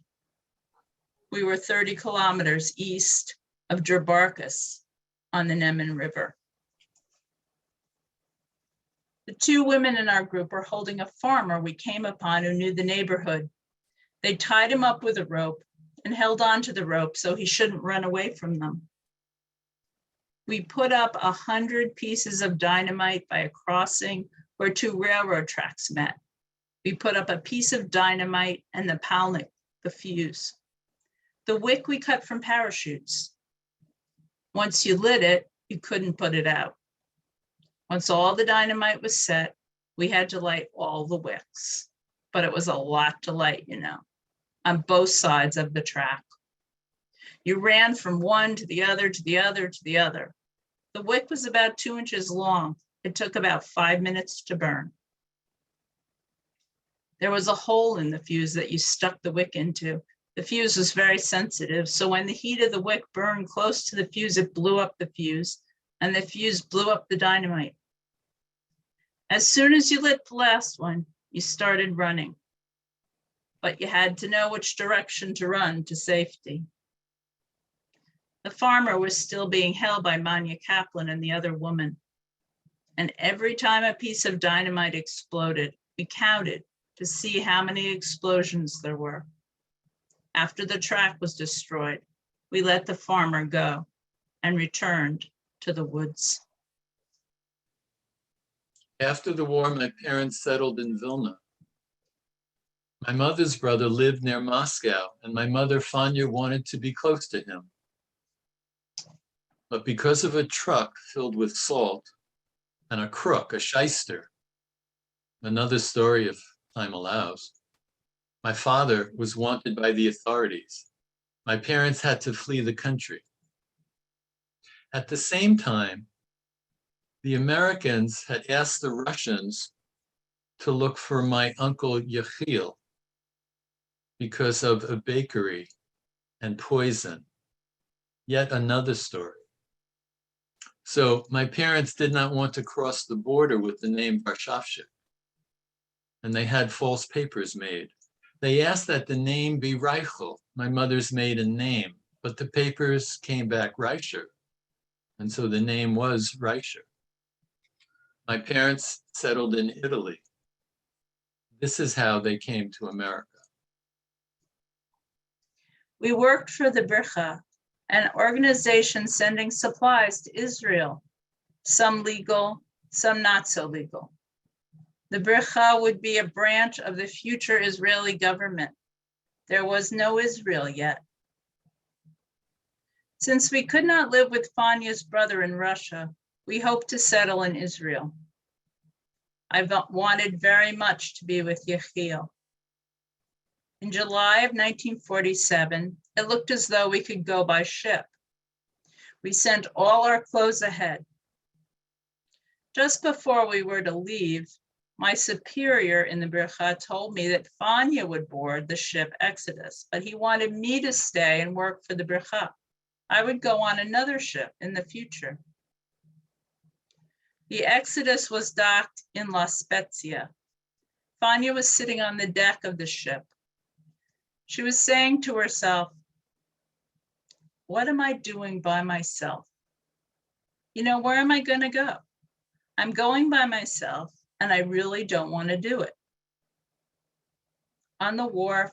We were 30 kilometers east of Jurbarkas on the Neman River. The 2 women in our group were holding a farmer we came upon who knew the neighborhood. They tied him up with a rope and held on to the rope so he shouldn't run away from them. We put up 100 pieces of dynamite by a crossing where 2 railroad tracks met. We put up a piece of dynamite and the palnik, the fuse. The wick we cut from parachutes. Once you lit it, you couldn't put it out. Once all the dynamite was set, we had to light all the wicks. But it was a lot to light, you know, on both sides of the track. You ran from one to the other, to the other, to the other. The wick was about 2 inches long. It took about 5 minutes to burn. There was a hole in the fuse that you stuck the wick into. The fuse was very sensitive, so when the heat of the wick burned close to the fuse, it blew up the fuse, and the fuse blew up the dynamite. As soon as you lit the last one, you started running, but you had to know which direction to run to safety. The farmer was still being held by Manya Kaplan and the other woman. And every time a piece of dynamite exploded, we counted to see how many explosions there were. After the track was destroyed, we let the farmer go and returned to the woods. After the war, my parents settled in Vilna. My mother's brother lived near Moscow, and my mother, Fanya, wanted to be close to him. But because of a truck filled with salt and a crook, a shyster, another story if time allows, my father was wanted by the authorities. My parents had to flee the country. At the same time, the Americans had asked the Russians to look for my uncle Yechiel because of a bakery and poison. Yet another story. So my parents did not want to cross the border with the name Varshavchik, and they had false papers made. They asked that the name be Reichel, my mother's maiden name, but the papers came back Reischer, and so the name was Reischer. My parents settled in Italy. This is how they came to America. We worked for the Bircha, an organization sending supplies to Israel, some legal, some not so legal. The Bircha would be a branch of the future Israeli government. There was no Israel yet. Since we could not live with Fanya's brother in Russia, we hoped to settle in Israel. I wanted very much to be with Yechiel. In July of 1947, it looked as though we could go by ship. We sent all our clothes ahead. Just before we were to leave, my superior in the Bircha told me that Fanya would board the ship Exodus, but he wanted me to stay and work for the Bircha. I would go on another ship in the future. The Exodus was docked in La Spezia. Fanya was sitting on the deck of the ship. She was saying to herself, what am I doing by myself? You know, where am I going to go? I'm going by myself, and I really don't want to do it. On the wharf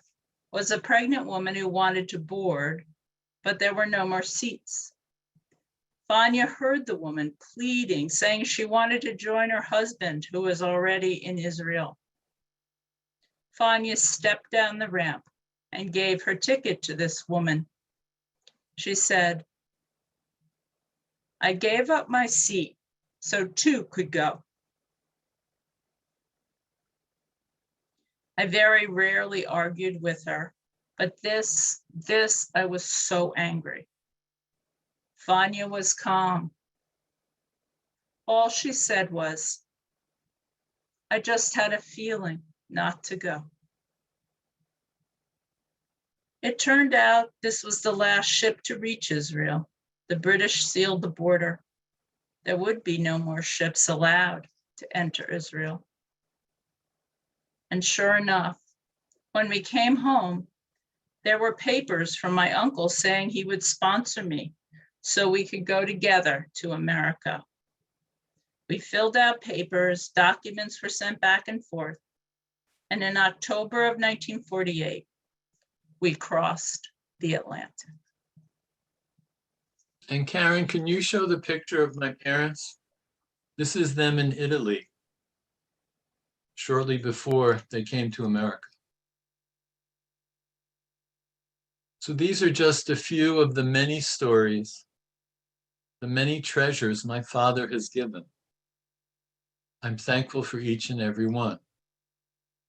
was a pregnant woman who wanted to board, but there were no more seats. Fanya heard the woman pleading, saying she wanted to join her husband, who was already in Israel. Fanya stepped down the ramp and gave her ticket to this woman. She said, I gave up my seat so two could go. I very rarely argued with her, but this I was so angry. Fanya was calm. All she said was, I just had a feeling not to go. It turned out this was the last ship to reach Israel. The British sealed the border. There would be no more ships allowed to enter Israel. And sure enough, when we came home, there were papers from my uncle saying he would sponsor me so we could go together to America. We filled out papers, documents were sent back and forth, and in October of 1948, we crossed the Atlantic. And Karen, can you show the picture of my parents? This is them in Italy, shortly before they came to America. So these are just a few of the many stories, the many treasures my father has given. I'm thankful for each and every one.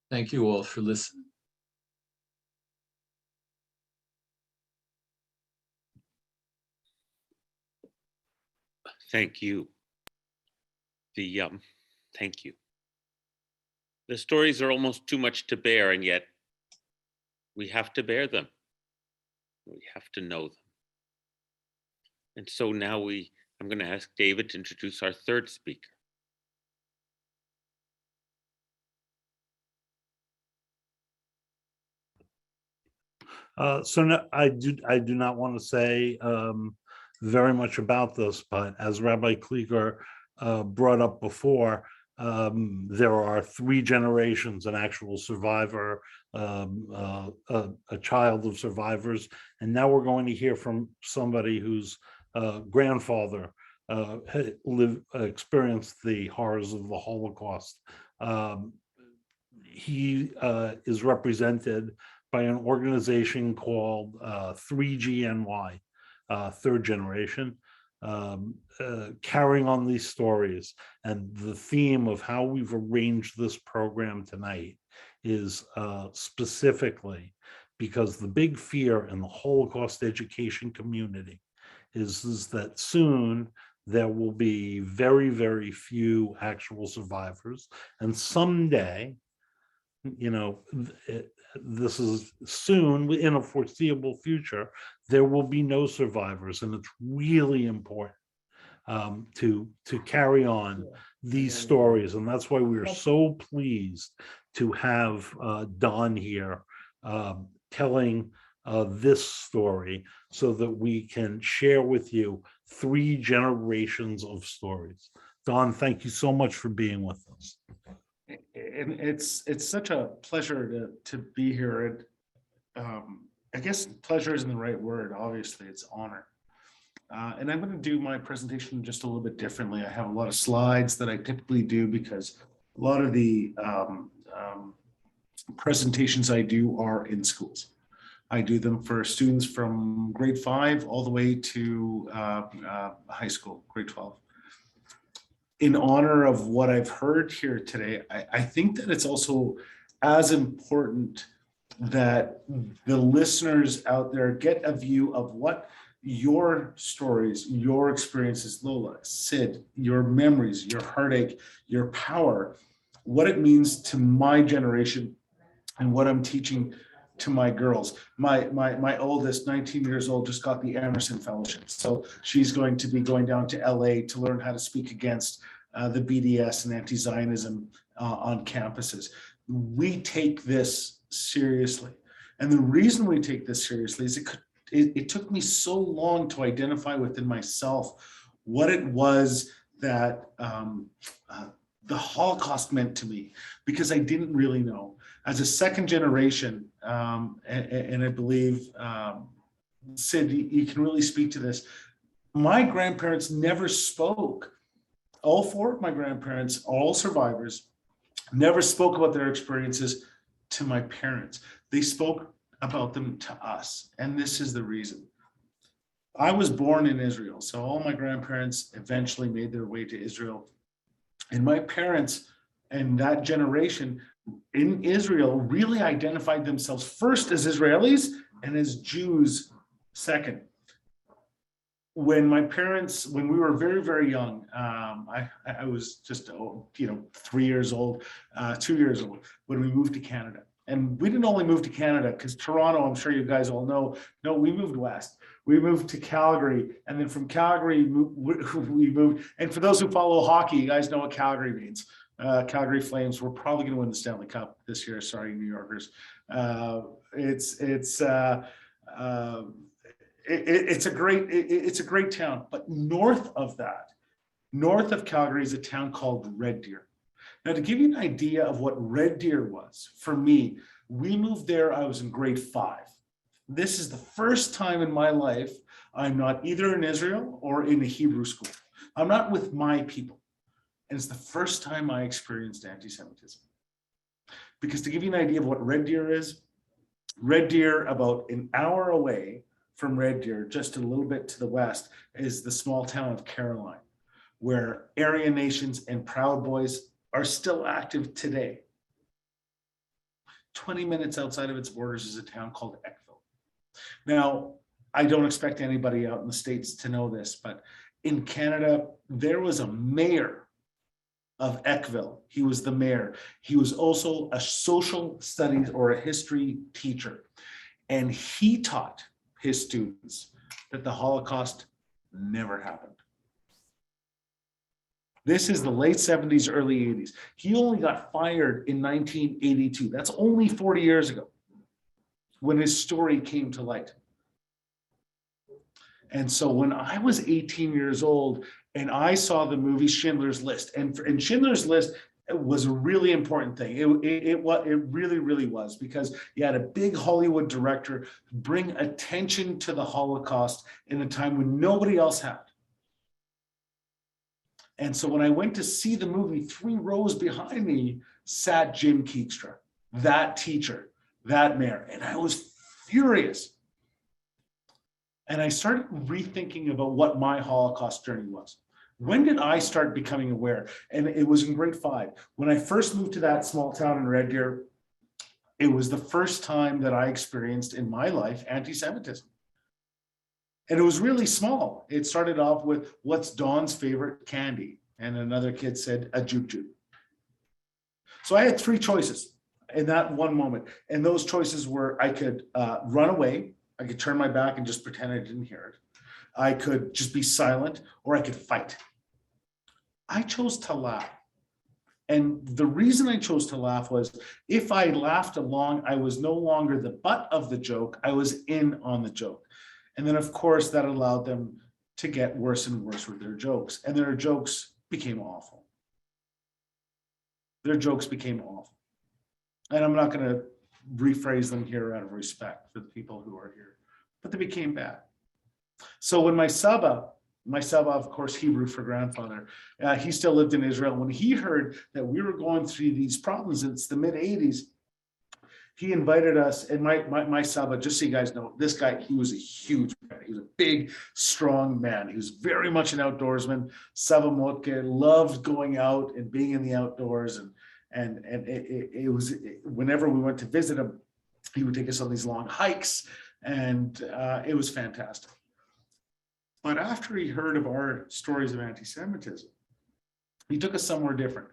Thank you all for listening. Thank you. Thank you. The stories are almost too much to bear, and yet we have to bear them. We have to know them. And so now I'm going to ask David to introduce our third speaker. So no, I do not want to say very much about this, but as Rabbi Kligler brought up before, there are 3 generations: an actual survivor, a child of survivors, and now we're going to hear from somebody whose grandfather experienced the horrors of the Holocaust. He is represented by an organization called 3GNY, Third Generation, carrying on these stories. And the theme of how we've arranged this program tonight is specifically because the big fear in the Holocaust education community is that soon there will be very, very few actual survivors. And someday, this is soon, in a foreseeable future, there will be no survivors. And it's really important to carry on these stories. And that's why we are so pleased to have Don here telling this story so that we can share with you 3 generations of stories. Don, thank you so much for being with us. And it's such a pleasure to be here. I guess pleasure isn't the right word. Obviously, it's honor. And I'm going to do my presentation just a little bit differently. I have a lot of slides that I typically do because a lot of the presentations I do are in schools. I do them for students from grade 5 all the way to high school, grade 12. In honor of what I've heard here today, I think that it's also as important that the listeners out there get a view of what your stories, your experiences, Lola, Sid, your memories, your heartache, your power, what it means to my generation and what I'm teaching to my girls. My oldest, 19 years old, just got the Emerson Fellowship. So she's going to be going down to LA to learn how to speak against the BDS and anti-Zionism on campuses. We take this seriously. And the reason we take this seriously is it took me so long to identify within myself what it was that the Holocaust meant to me, because I didn't really know. As a second generation, and I believe, Sid, you can really speak to this, my grandparents never spoke. All 4 of my grandparents, all survivors, never spoke about their experiences to my parents. They spoke about them to us. And this is the reason. I was born in Israel. So all my grandparents eventually made their way to Israel. And my parents and that generation in Israel really identified themselves first as Israelis and as Jews second. When we were very, very young, I was just, 3 years old, 2 years old, when we moved to Canada. And we didn't only move to Canada because Toronto, I'm sure you guys all know, no, we moved west. We moved to Calgary. And then from Calgary, we moved. And for those who follow hockey, you guys know what Calgary means. Calgary Flames, we're probably going to win the Stanley Cup this year. Sorry, New Yorkers. It's a great town. But north of that, north of Calgary is a town called Red Deer. Now, to give you an idea of what Red Deer was, for me, we moved there, I was in grade 5. This is the first time in my life I'm not either in Israel or in a Hebrew school. I'm not with my people. And it's the first time I experienced anti-Semitism. Because to give you an idea of what Red Deer is, Red Deer, about an hour away from Red Deer, just a little bit to the west, is the small town of Caroline, where Aryan nations and Proud Boys are still active today. 20 minutes outside of its borders is a town called Eckville. Now, I don't expect anybody out in the States to know this, but in Canada, there was a mayor of Eckville. He was the mayor. He was also a social studies or a history teacher. And he taught his students that the Holocaust never happened. This is the late 70s, early 80s. He only got fired in 1982. That's only 40 years ago when his story came to light. And so when I was 18 years old and I saw the movie Schindler's List, and Schindler's List was a really important thing. It really was, because you had a big Hollywood director bring attention to the Holocaust in a time when nobody else had. And so when I went to see the movie, 3 rows behind me sat Jim Keekstra, that teacher, that mayor, and I was furious. And I started rethinking about what my Holocaust journey was. When did I start becoming aware? And it was in grade 5. When I first moved to that small town in Red Deer, it was the first time that I experienced in my life anti-Semitism. And it was really small. It started off with, what's Don's favorite candy? And another kid said, a juke juke. So I had 3 choices in that one moment. And those choices were, I could run away, I could turn my back and just pretend I didn't hear it. I could just be silent, or I could fight. I chose to laugh. And the reason I chose to laugh was, if I laughed along, I was no longer the butt of the joke, I was in on the joke. And then of course that allowed them to get worse and worse with their jokes. And their jokes became awful. Their jokes became awful. And I'm not gonna rephrase them here out of respect for the people who are here, but they became bad. So when my Saba, of course, Hebrew for grandfather, he still lived in Israel. When he heard that we were going through these problems, it's the mid-'80s, he invited us, and my Saba, just so you guys know, this guy, he was a huge man. He was a big, strong man. He was very much an outdoorsman. Saba Motke loved going out and being in the outdoors. And it was, whenever we went to visit him, he would take us on these long hikes, and it was fantastic. But after he heard of our stories of anti-Semitism, he took us somewhere different.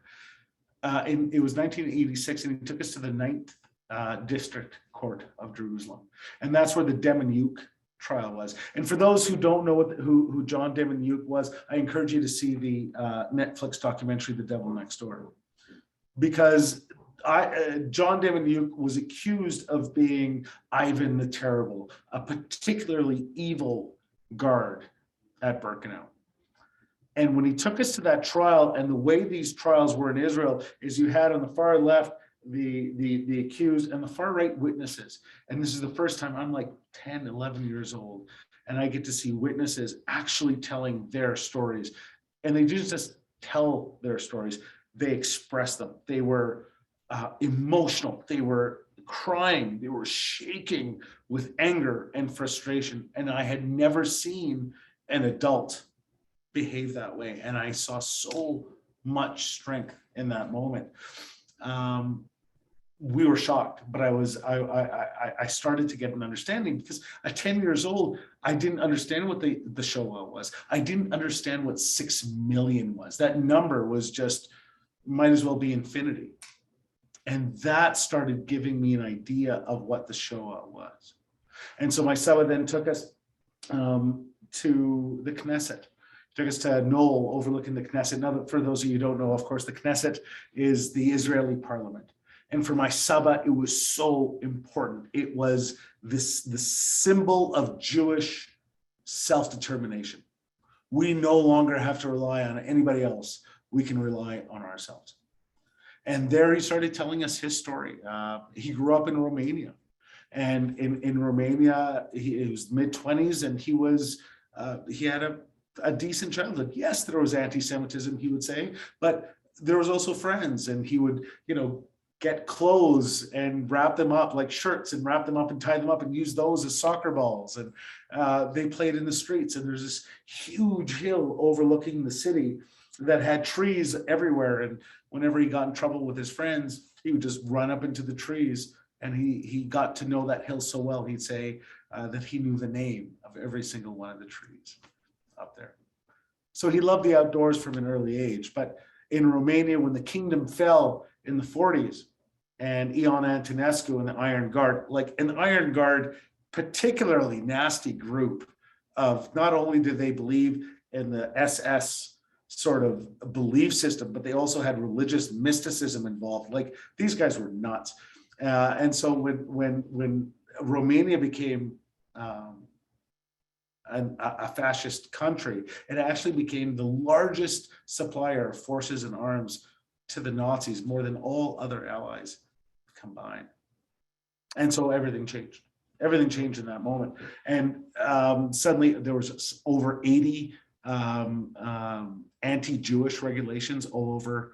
It was 1986, and he took us to the 9th District Court of Jerusalem. And that's where the Demjanjuk trial was. And for those who don't know who John Demjanjuk was, I encourage you to see the Netflix documentary, The Devil Next Door. Because John Demjanjuk was accused of being Ivan the Terrible, a particularly evil guard at Birkenau. And when he took us to that trial, and the way these trials were in Israel is you had on the far left the accused and the far right witnesses. And this is the first time, I'm like 10, 11 years old, and I get to see witnesses actually telling their stories. And they didn't just tell their stories, they expressed them. They were emotional, they were crying, they were shaking with anger and frustration. And I had never seen an adult behave that way. And I saw so much strength in that moment. We were shocked, but I started to get an understanding, because at 10 years old, I didn't understand what the Shoah was. I didn't understand what 6 million was. That number was just, might as well be infinity. And that started giving me an idea of what the Shoah was. And so my Saba then took us to the Knesset. Took us to Knoll, overlooking the Knesset. Now, for those of you who don't know, of course, the Knesset is the Israeli parliament. And for my Saba, it was so important. It was the symbol of Jewish self-determination. We no longer have to rely on anybody else. We can rely on ourselves. And there he started telling us his story. He grew up in Romania. And in Romania, it was mid-20s, and he had a decent childhood. Yes, there was anti-Semitism, he would say, but there was also friends, and he would, get clothes and wrap them up like shirts, and wrap them up and tie them up and use those as soccer balls. And they played in the streets, and there's this huge hill overlooking the city that had trees everywhere. And whenever he got in trouble with his friends, he would just run up into the trees. And he got to know that hill so well, he'd say that he knew the name of every single one of the trees up there. So he loved the outdoors from an early age. But in Romania, when the kingdom fell in the 40s, and Ion Antonescu and the Iron Guard, like an Iron Guard, particularly nasty group of, not only did they believe in the SS sort of belief system, but they also had religious mysticism involved. Like, these guys were nuts. And so when Romania became a fascist country. It actually became the largest supplier of forces and arms to the Nazis, more than all other allies combined. And so everything changed. Everything changed in that moment. And suddenly there was over 80 anti-Jewish regulations all over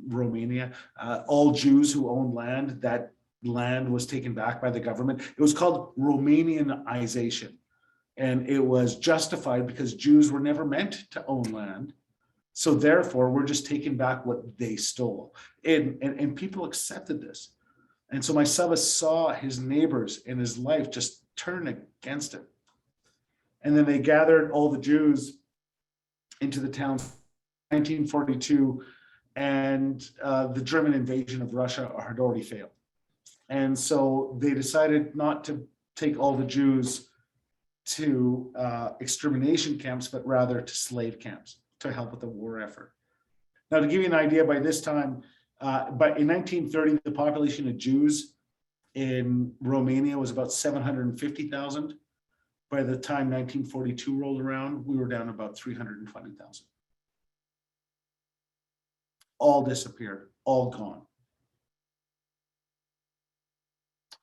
Romania. All Jews who owned land, that land was taken back by the government. It was called Romanianization. And it was justified because Jews were never meant to own land. So therefore, we're just taking back what they stole. And people accepted this. And so my Saba saw his neighbors in his life just turn against him. And then they gathered all the Jews into the town in 1942, and the German invasion of Russia had already failed. And so they decided not to take all the Jews to extermination camps, but rather to slave camps to help with the war effort. Now, to give you an idea, by this time, but in 1930, the population of Jews in Romania was about 750,000. By the time 1942 rolled around, we were down to about 320,000. All disappeared, all gone.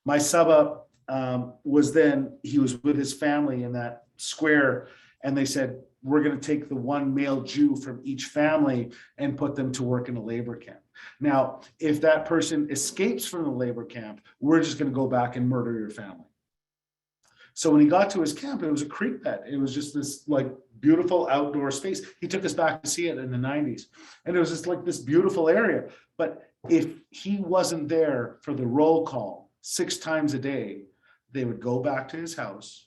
My Saba he was with his family in that square, and they said, we're going to take the one male Jew from each family and put them to work in a labor camp. Now, if that person escapes from the labor camp, we're just going to go back and murder your family. So when he got to his camp, it was a creek bed. It was just this like beautiful outdoor space. He took us back to see it in the 90s. And it was just like this beautiful area. But if he wasn't there for the roll call 6 times a day, they would go back to his house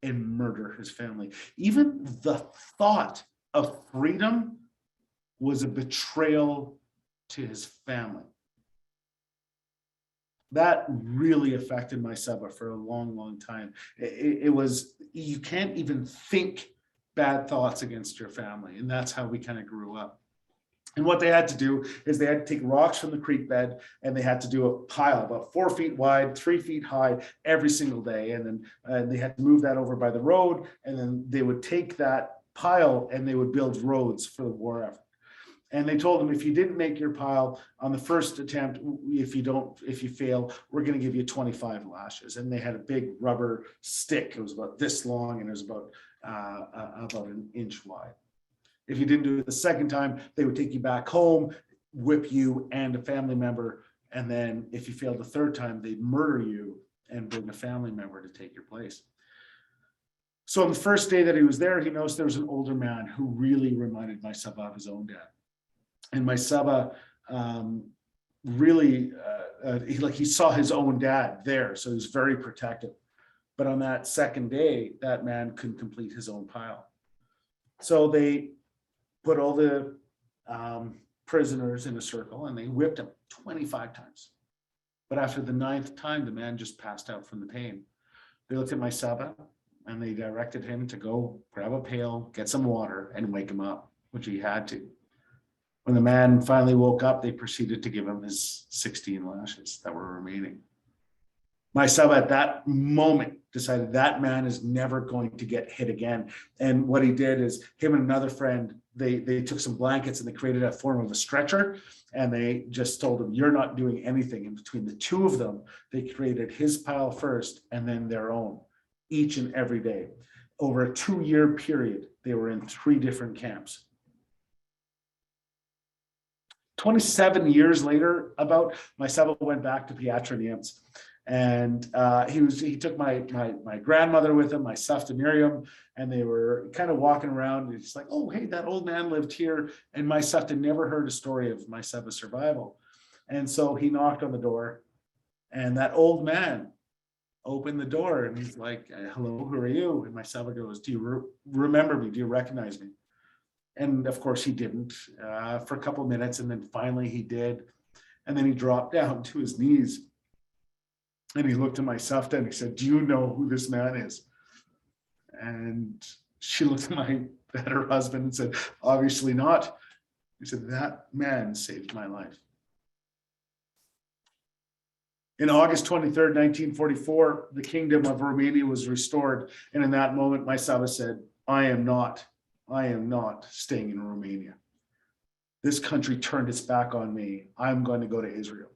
and murder his family. Even the thought of freedom was a betrayal to his family. That really affected my Saba for a long, long time. It was, you can't even think bad thoughts against your family. And that's how we kind of grew up. And what they had to do is they had to take rocks from the creek bed, and they had to do a pile about 4 feet wide, 3 feet high every single day. And then they had to move that over by the road. And then they would take that pile and they would build roads for the war effort. And they told them, if you didn't make your pile on the first attempt, if you fail, we're going to give you 25 lashes. And they had a big rubber stick. It was about this long, and it was about an inch wide. If you didn't do it the second time, they would take you back home, whip you and a family member. And then if you failed the third time, they'd murder you and bring a family member to take your place. So on the first day that he was there, he noticed there was an older man who really reminded my Saba of his own dad. And my Saba he saw his own dad there, so he was very protective. But on that second day, that man couldn't complete his own pile. So they put all the prisoners in a circle and they whipped him 25 times. But after the 9th time, the man just passed out from the pain. They looked at my Saba and they directed him to go grab a pail, get some water, and wake him up, which he had to. When the man finally woke up, they proceeded to give him his 16 lashes that were remaining. My Saba at that moment decided that man is never going to get hit again. And what he did is, him and another friend, they took some blankets and they created a form of a stretcher, and they just told him, you're not doing anything. And between the two of them, they created his pile first and then their own, each and every day. Over a 2-year period, they were in 3 different camps. 27 years later, about, my Saba went back to Piatra Neamț. And he took my grandmother with him, my Safta Miriam, and they were kind of walking around. And it's like, oh, hey, that old man lived here. And my Safta never heard a story of my Saba's survival. And so he knocked on the door, and that old man opened the door, and he's like, hello, who are you? And my Saba goes, do you remember me? Do you recognize me? And of course he didn't for a couple of minutes. And then finally he did. And then he dropped down to his knees. And he looked at my Safta and he said, do you know who this man is? And she looked at her husband and said, obviously not. He said, that man saved my life. In August 23rd, 1944, the Kingdom of Romania was restored. And in that moment, my Saba said, I am not staying in Romania. This country turned its back on me. I'm going to go to Israel.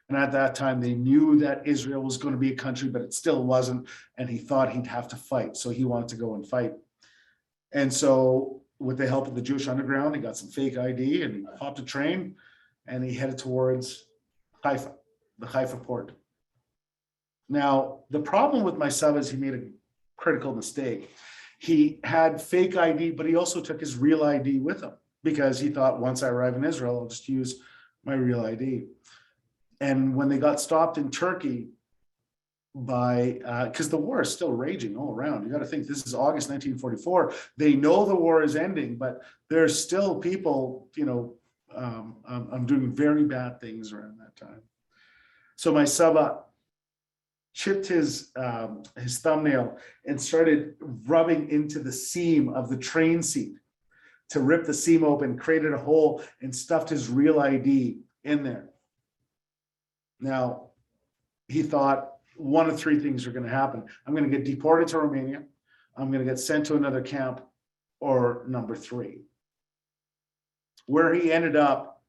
And at that time, they knew that Israel was going to be a country, but it still wasn't. And he thought he'd have to fight. So he wanted to go and fight. And so with the help of the Jewish Underground, he got some fake ID and he hopped a train and he headed towards Haifa, the Haifa port. Now, the problem with my Saba is he made a critical mistake. He had fake ID, but he also took his real ID with him because he thought, once I arrive in Israel, I'll just use my real ID. And when they got stopped in Turkey by, because the war is still raging all around. You got to think this is August 1944. They know the war is ending, but there's still people, I'm doing very bad things around that time. So my Saba chipped his thumbnail and started rubbing into the seam of the train seat to rip the seam open, created a hole and stuffed his real ID in there. Now, he thought one of three things are going to happen. I'm going to get deported to Romania. I'm going to get sent to another camp, or number three. Where he ended up,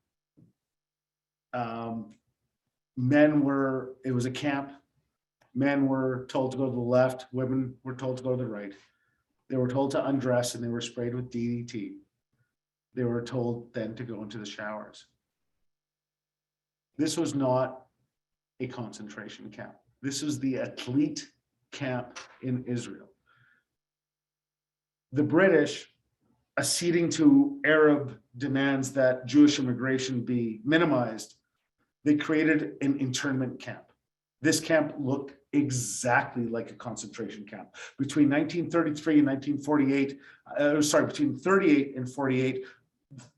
it was a camp. Men were told to go to the left. Women were told to go to the right. They were told to undress and they were sprayed with DDT. They were told then to go into the showers. This was not a concentration camp. This was the elite camp in Israel. The British, acceding to Arab demands that Jewish immigration be minimized, they created an internment camp. This camp looked exactly like a concentration camp. Between 1933 and 1948, between 38 and 48,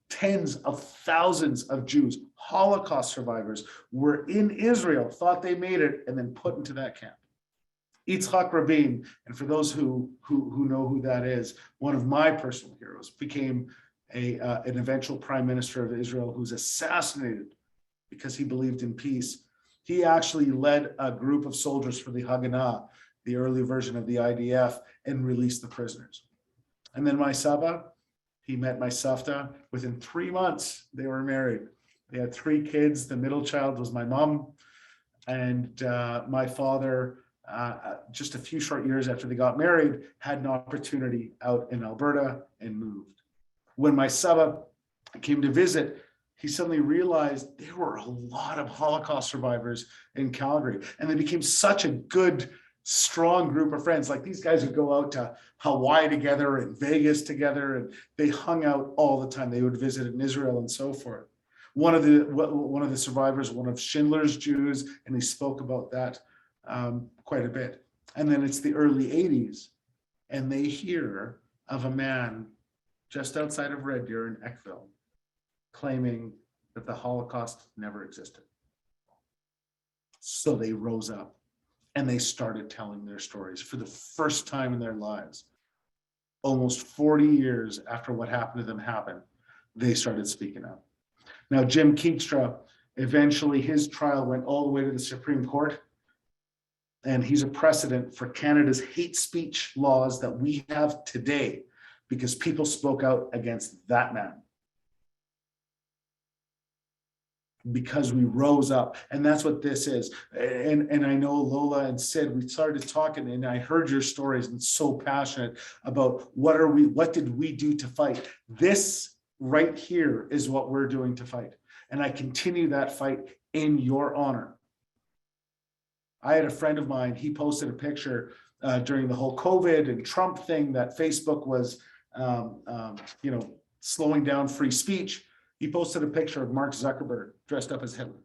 tens of thousands of Jews, Holocaust survivors, were in Israel, thought they made it, and then put into that camp. Yitzhak Rabin, and for those who know who that is, one of my personal heroes, became an eventual prime minister of Israel who's assassinated because he believed in peace. He actually led a group of soldiers for the Haganah, the early version of the IDF, and released the prisoners. And then my Saba, he met my Savta. Within 3 months, they were married. They had 3 kids. The middle child was my mom. And my father, just a few short years after they got married, had an opportunity out in Alberta and moved. When my Saba came to visit, he suddenly realized there were a lot of Holocaust survivors in Calgary. And they became such a good, strong group of friends. Like these guys would go out to Hawaii together and Vegas together, and they hung out all the time. They would visit in Israel and so forth. One of the survivors, one of Schindler's Jews, and he spoke about that quite a bit. And then it's the early 80s, and they hear of a man just outside of Red Deer in Eckville claiming that the Holocaust never existed. So they rose up and they started telling their stories for the first time in their lives. Almost 40 years after what happened to them happened, they started speaking up. Now, Jim Keegstra, eventually his trial went all the way to the Supreme Court, and he's a precedent for Canada's hate speech laws that we have today because people spoke out against that man. Because we rose up, and that's what this is. And I know Lola and Sid, we started talking, and I heard your stories and so passionate about what did we do to fight? This right here is what we're doing to fight. And I continue that fight in your honor. I had a friend of mine, he posted a picture during the whole COVID and Trump thing that Facebook was, slowing down free speech. He posted a picture of Mark Zuckerberg dressed up as Hitler.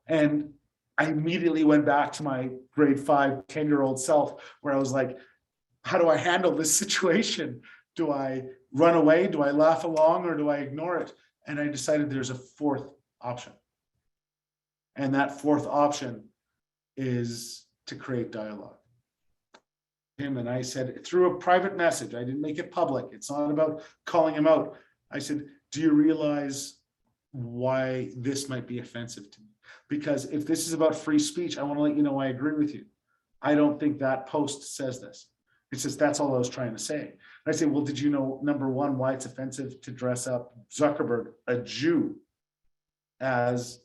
And I immediately went back to my grade 5, 10-year-old self where I was like, how do I handle this situation? Do I run away? Do I laugh along, or do I ignore it? And I decided there's a fourth option. And that fourth option is to create dialogue. Him and I said, through a private message, I didn't make it public. It's not about calling him out. I said, do you realize why this might be offensive to me. Because if this is about free speech, I want to let you know I agree with you. I don't think that post says this. It says that's all I was trying to say. And I say, well, did you know, number one, why it's offensive to dress up Zuckerberg, a Jew, as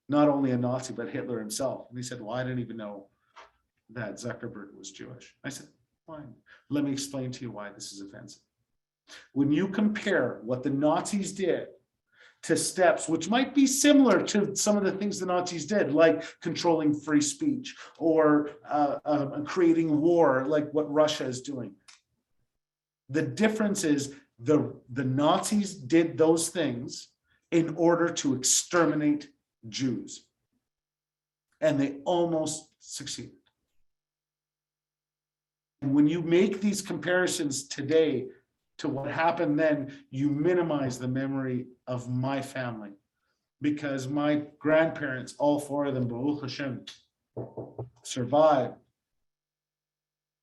not only a Nazi, but Hitler himself? And he said, well, I didn't even know that Zuckerberg was Jewish. I said, fine, let me explain to you why this is offensive. When you compare what the Nazis did to steps which might be similar to some of the things the Nazis did, like controlling free speech or creating war, like what Russia is doing. The difference is the Nazis did those things in order to exterminate Jews. And they almost succeeded. And when you make these comparisons today to what happened then, you minimize the memory of my family, because my grandparents, all four of them, Baruch Hashem, survived.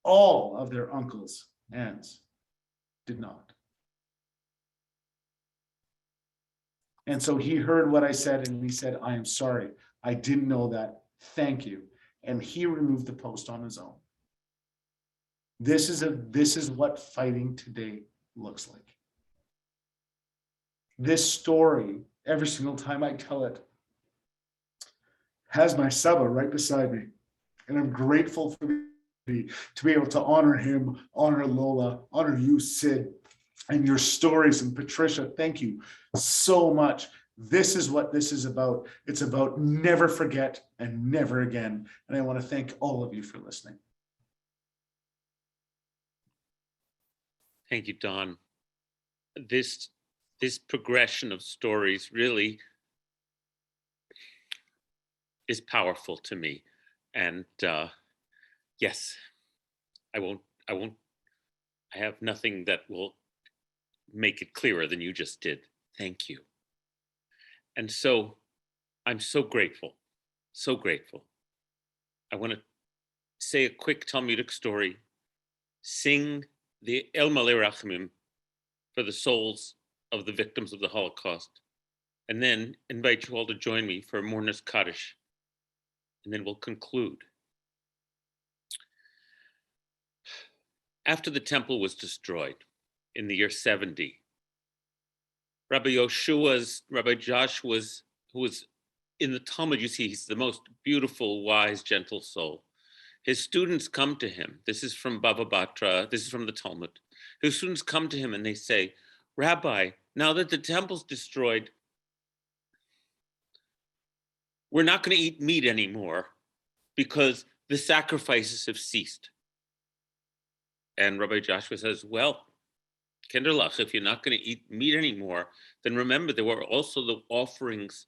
All of their uncles, aunts did not. And so he heard what I said and he said, I am sorry. I didn't know that. Thank you. And he removed the post on his own. This is what fighting today looks like. This story, every single time I tell it, has my Saba right beside me. And I'm grateful for to be able to honor him, honor Lola, honor you, Sid, and your stories. And Patricia, thank you so much. This is what this is about. It's about never forget and never again. And I want to thank all of you for listening. Thank you, Don. This progression of stories really is powerful to me. And yes, I have nothing that will make it clearer than you just did. Thank you. And so I'm so grateful, so grateful. I want to say a quick Talmudic story, sing the El Malei Rachamim for the souls of the victims of the Holocaust, and then invite you all to join me for Mourner's Kaddish, and then we'll conclude. After the temple was destroyed in the year 70, Rabbi Joshua's, who was in the Talmud, you see, he's the most beautiful, wise, gentle soul. His students come to him. This is from Bava Batra. This is from the Talmud. His students come to him and they say, Rabbi, now that the temple's destroyed, we're not going to eat meat anymore because the sacrifices have ceased. And Rabbi Joshua says, well, Kinderlach, if you're not going to eat meat anymore, then remember there were also the offerings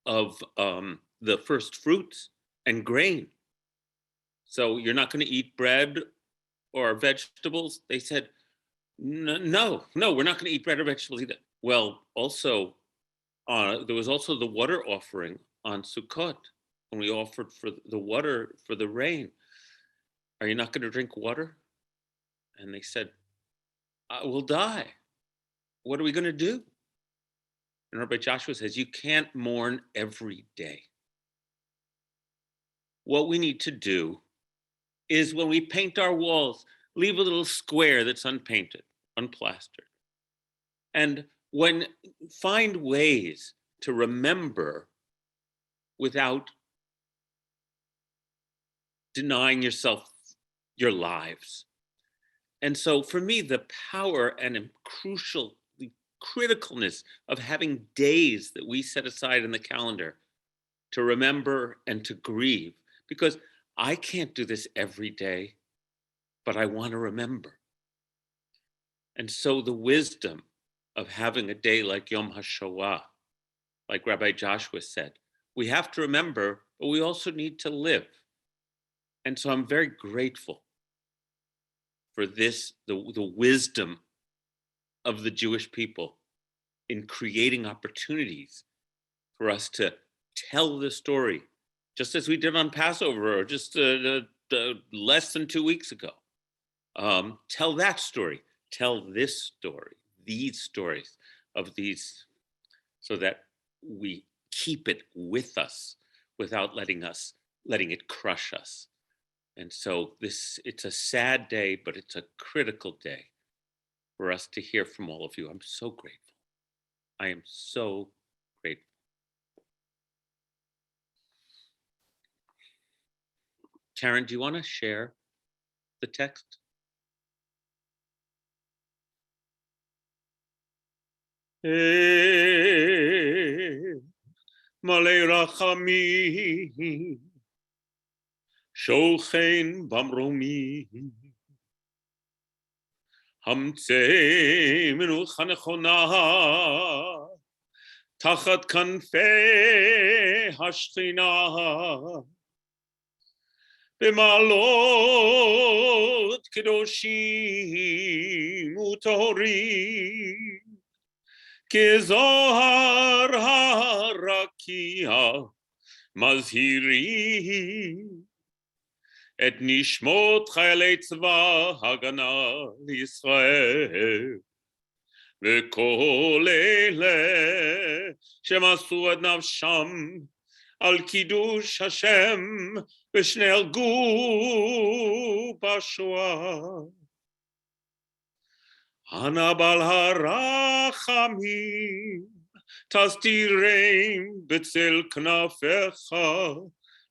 of the first fruits and grain. So you're not going to eat bread or vegetables? They said, no, we're not going to eat bread or vegetables either. Well, also, there was also the water offering on Sukkot, when we offered for the water for the rain. Are you not going to drink water? And they said, we'll die. What are we going to do? And Rabbi Joshua says, you can't mourn every day. What we need to do is when we paint our walls, leave a little square that's unpainted, unplastered. And find ways to remember without denying yourself your lives. And so for me, the power and the criticalness of having days that we set aside in the calendar to remember and to grieve, because I can't do this every day, but I want to remember. And so the wisdom of having a day like Yom HaShoah, like Rabbi Joshua said, we have to remember, but we also need to live. And so I'm very grateful for this, the wisdom of the Jewish people in creating opportunities for us to tell the story, just as we did on Passover, or just less than 2 weeks ago. Tell that story, tell this story, these stories of these so that we keep it with us without letting it crush us. And so it's a sad day, but it's a critical day for us to hear from all of you. I'm so grateful. I am so grateful. Karen, do you want to share the text? Malei rachamim, שולחן במרומים, המצא מנוחה נכונה, תחת כנפי השכינה, במעלות קדושים וטהורים, כזוהר הרקיע מזהירים, את נשמות חיילי צבא הגנה לישראל, וכל אלה שמסרו את נפשם על קידוש השם ושנהרגו בשואה. אנא בעל הרחמים, תסתירם בצל כנפיך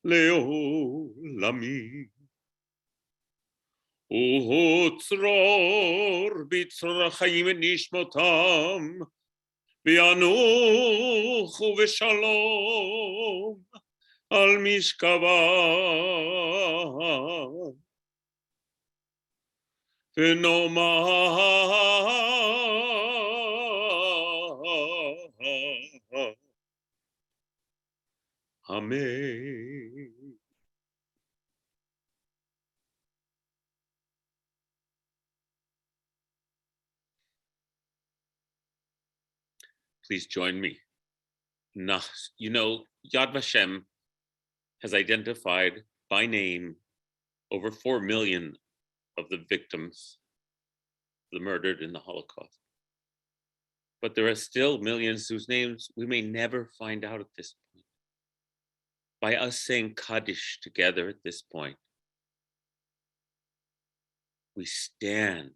לעולמים. וצרור בצרור החיים את נשמותם, וינוחו בשלום על משכבם. ונאמר אמן. Please join me. You know, Yad Vashem has identified by name over 4 million of the victims, the murdered in the Holocaust. But there are still millions whose names we may never find out at this point. By us saying Kaddish together at this point, we stand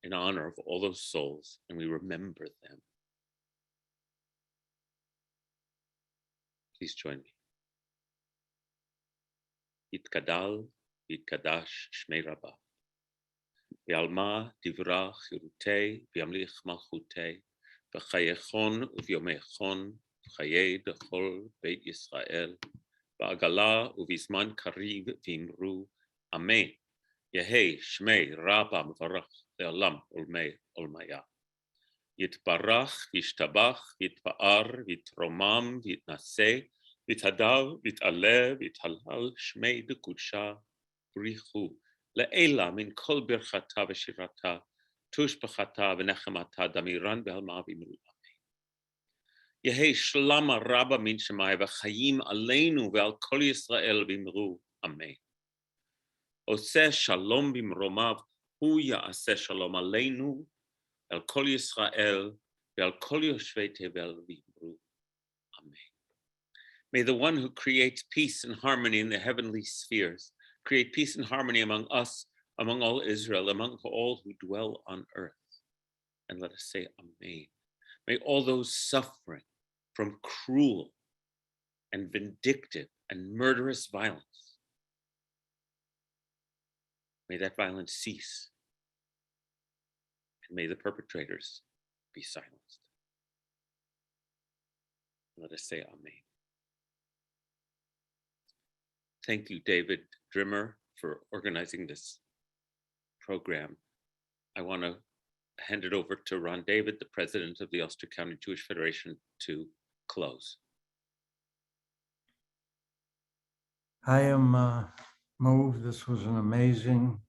in honor of all those souls and we remember them. Please join me. Yitkadal, Yitkadash, Shmei Rabbah. V'alma divra chirutei, v'yamlich malchutei, v'chayechon u'vyomechon, v'chayei dechol Beit Yisrael, v'agala u'vizman kariv v'imru, Amen. Yehei Shmei Rabbah Mevarach Le'olam Olmei Olmaya. Yitbarach, Yishtabach, Yitpa'ar, Yitromam, Yitnaseh, Yithadav, Yit'aleh, Yithalal, Shmei Dekudsha, Brichu, Le'ela min kol birchata v'shirata, Tushbachata v'nechemata, Damiran v'halma v'imru. Yehei Shlama Rabbah min Shemai v'chayim aleinu v'al kol Yisrael v'imru. Amen. עושה שלום במרומיו, הוא יעשה שלום עלינו, על כל ישראל, ועל כל יושבי תבל ויאמרו, Amen. May the one who creates peace and harmony in the heavenly spheres create peace and harmony among us, among all Israel, among all who dwell on earth. And let us say Amen. May all those suffering from cruel and vindictive and murderous violence, may that violence cease, and may the perpetrators be silenced. Let us say Amen. Thank you, David Drimer, for organizing this program. I want to hand it over to Rondavid, the president of the Ulster County Jewish Federation, to close. I am moved. This was an amazing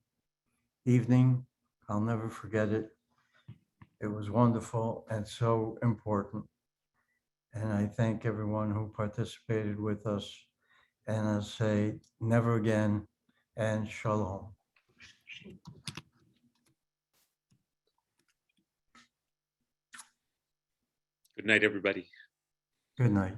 evening. I'll never forget it. It was wonderful and so important. And I thank everyone who participated with us. And I say never again and shalom. Good night, everybody. Good night.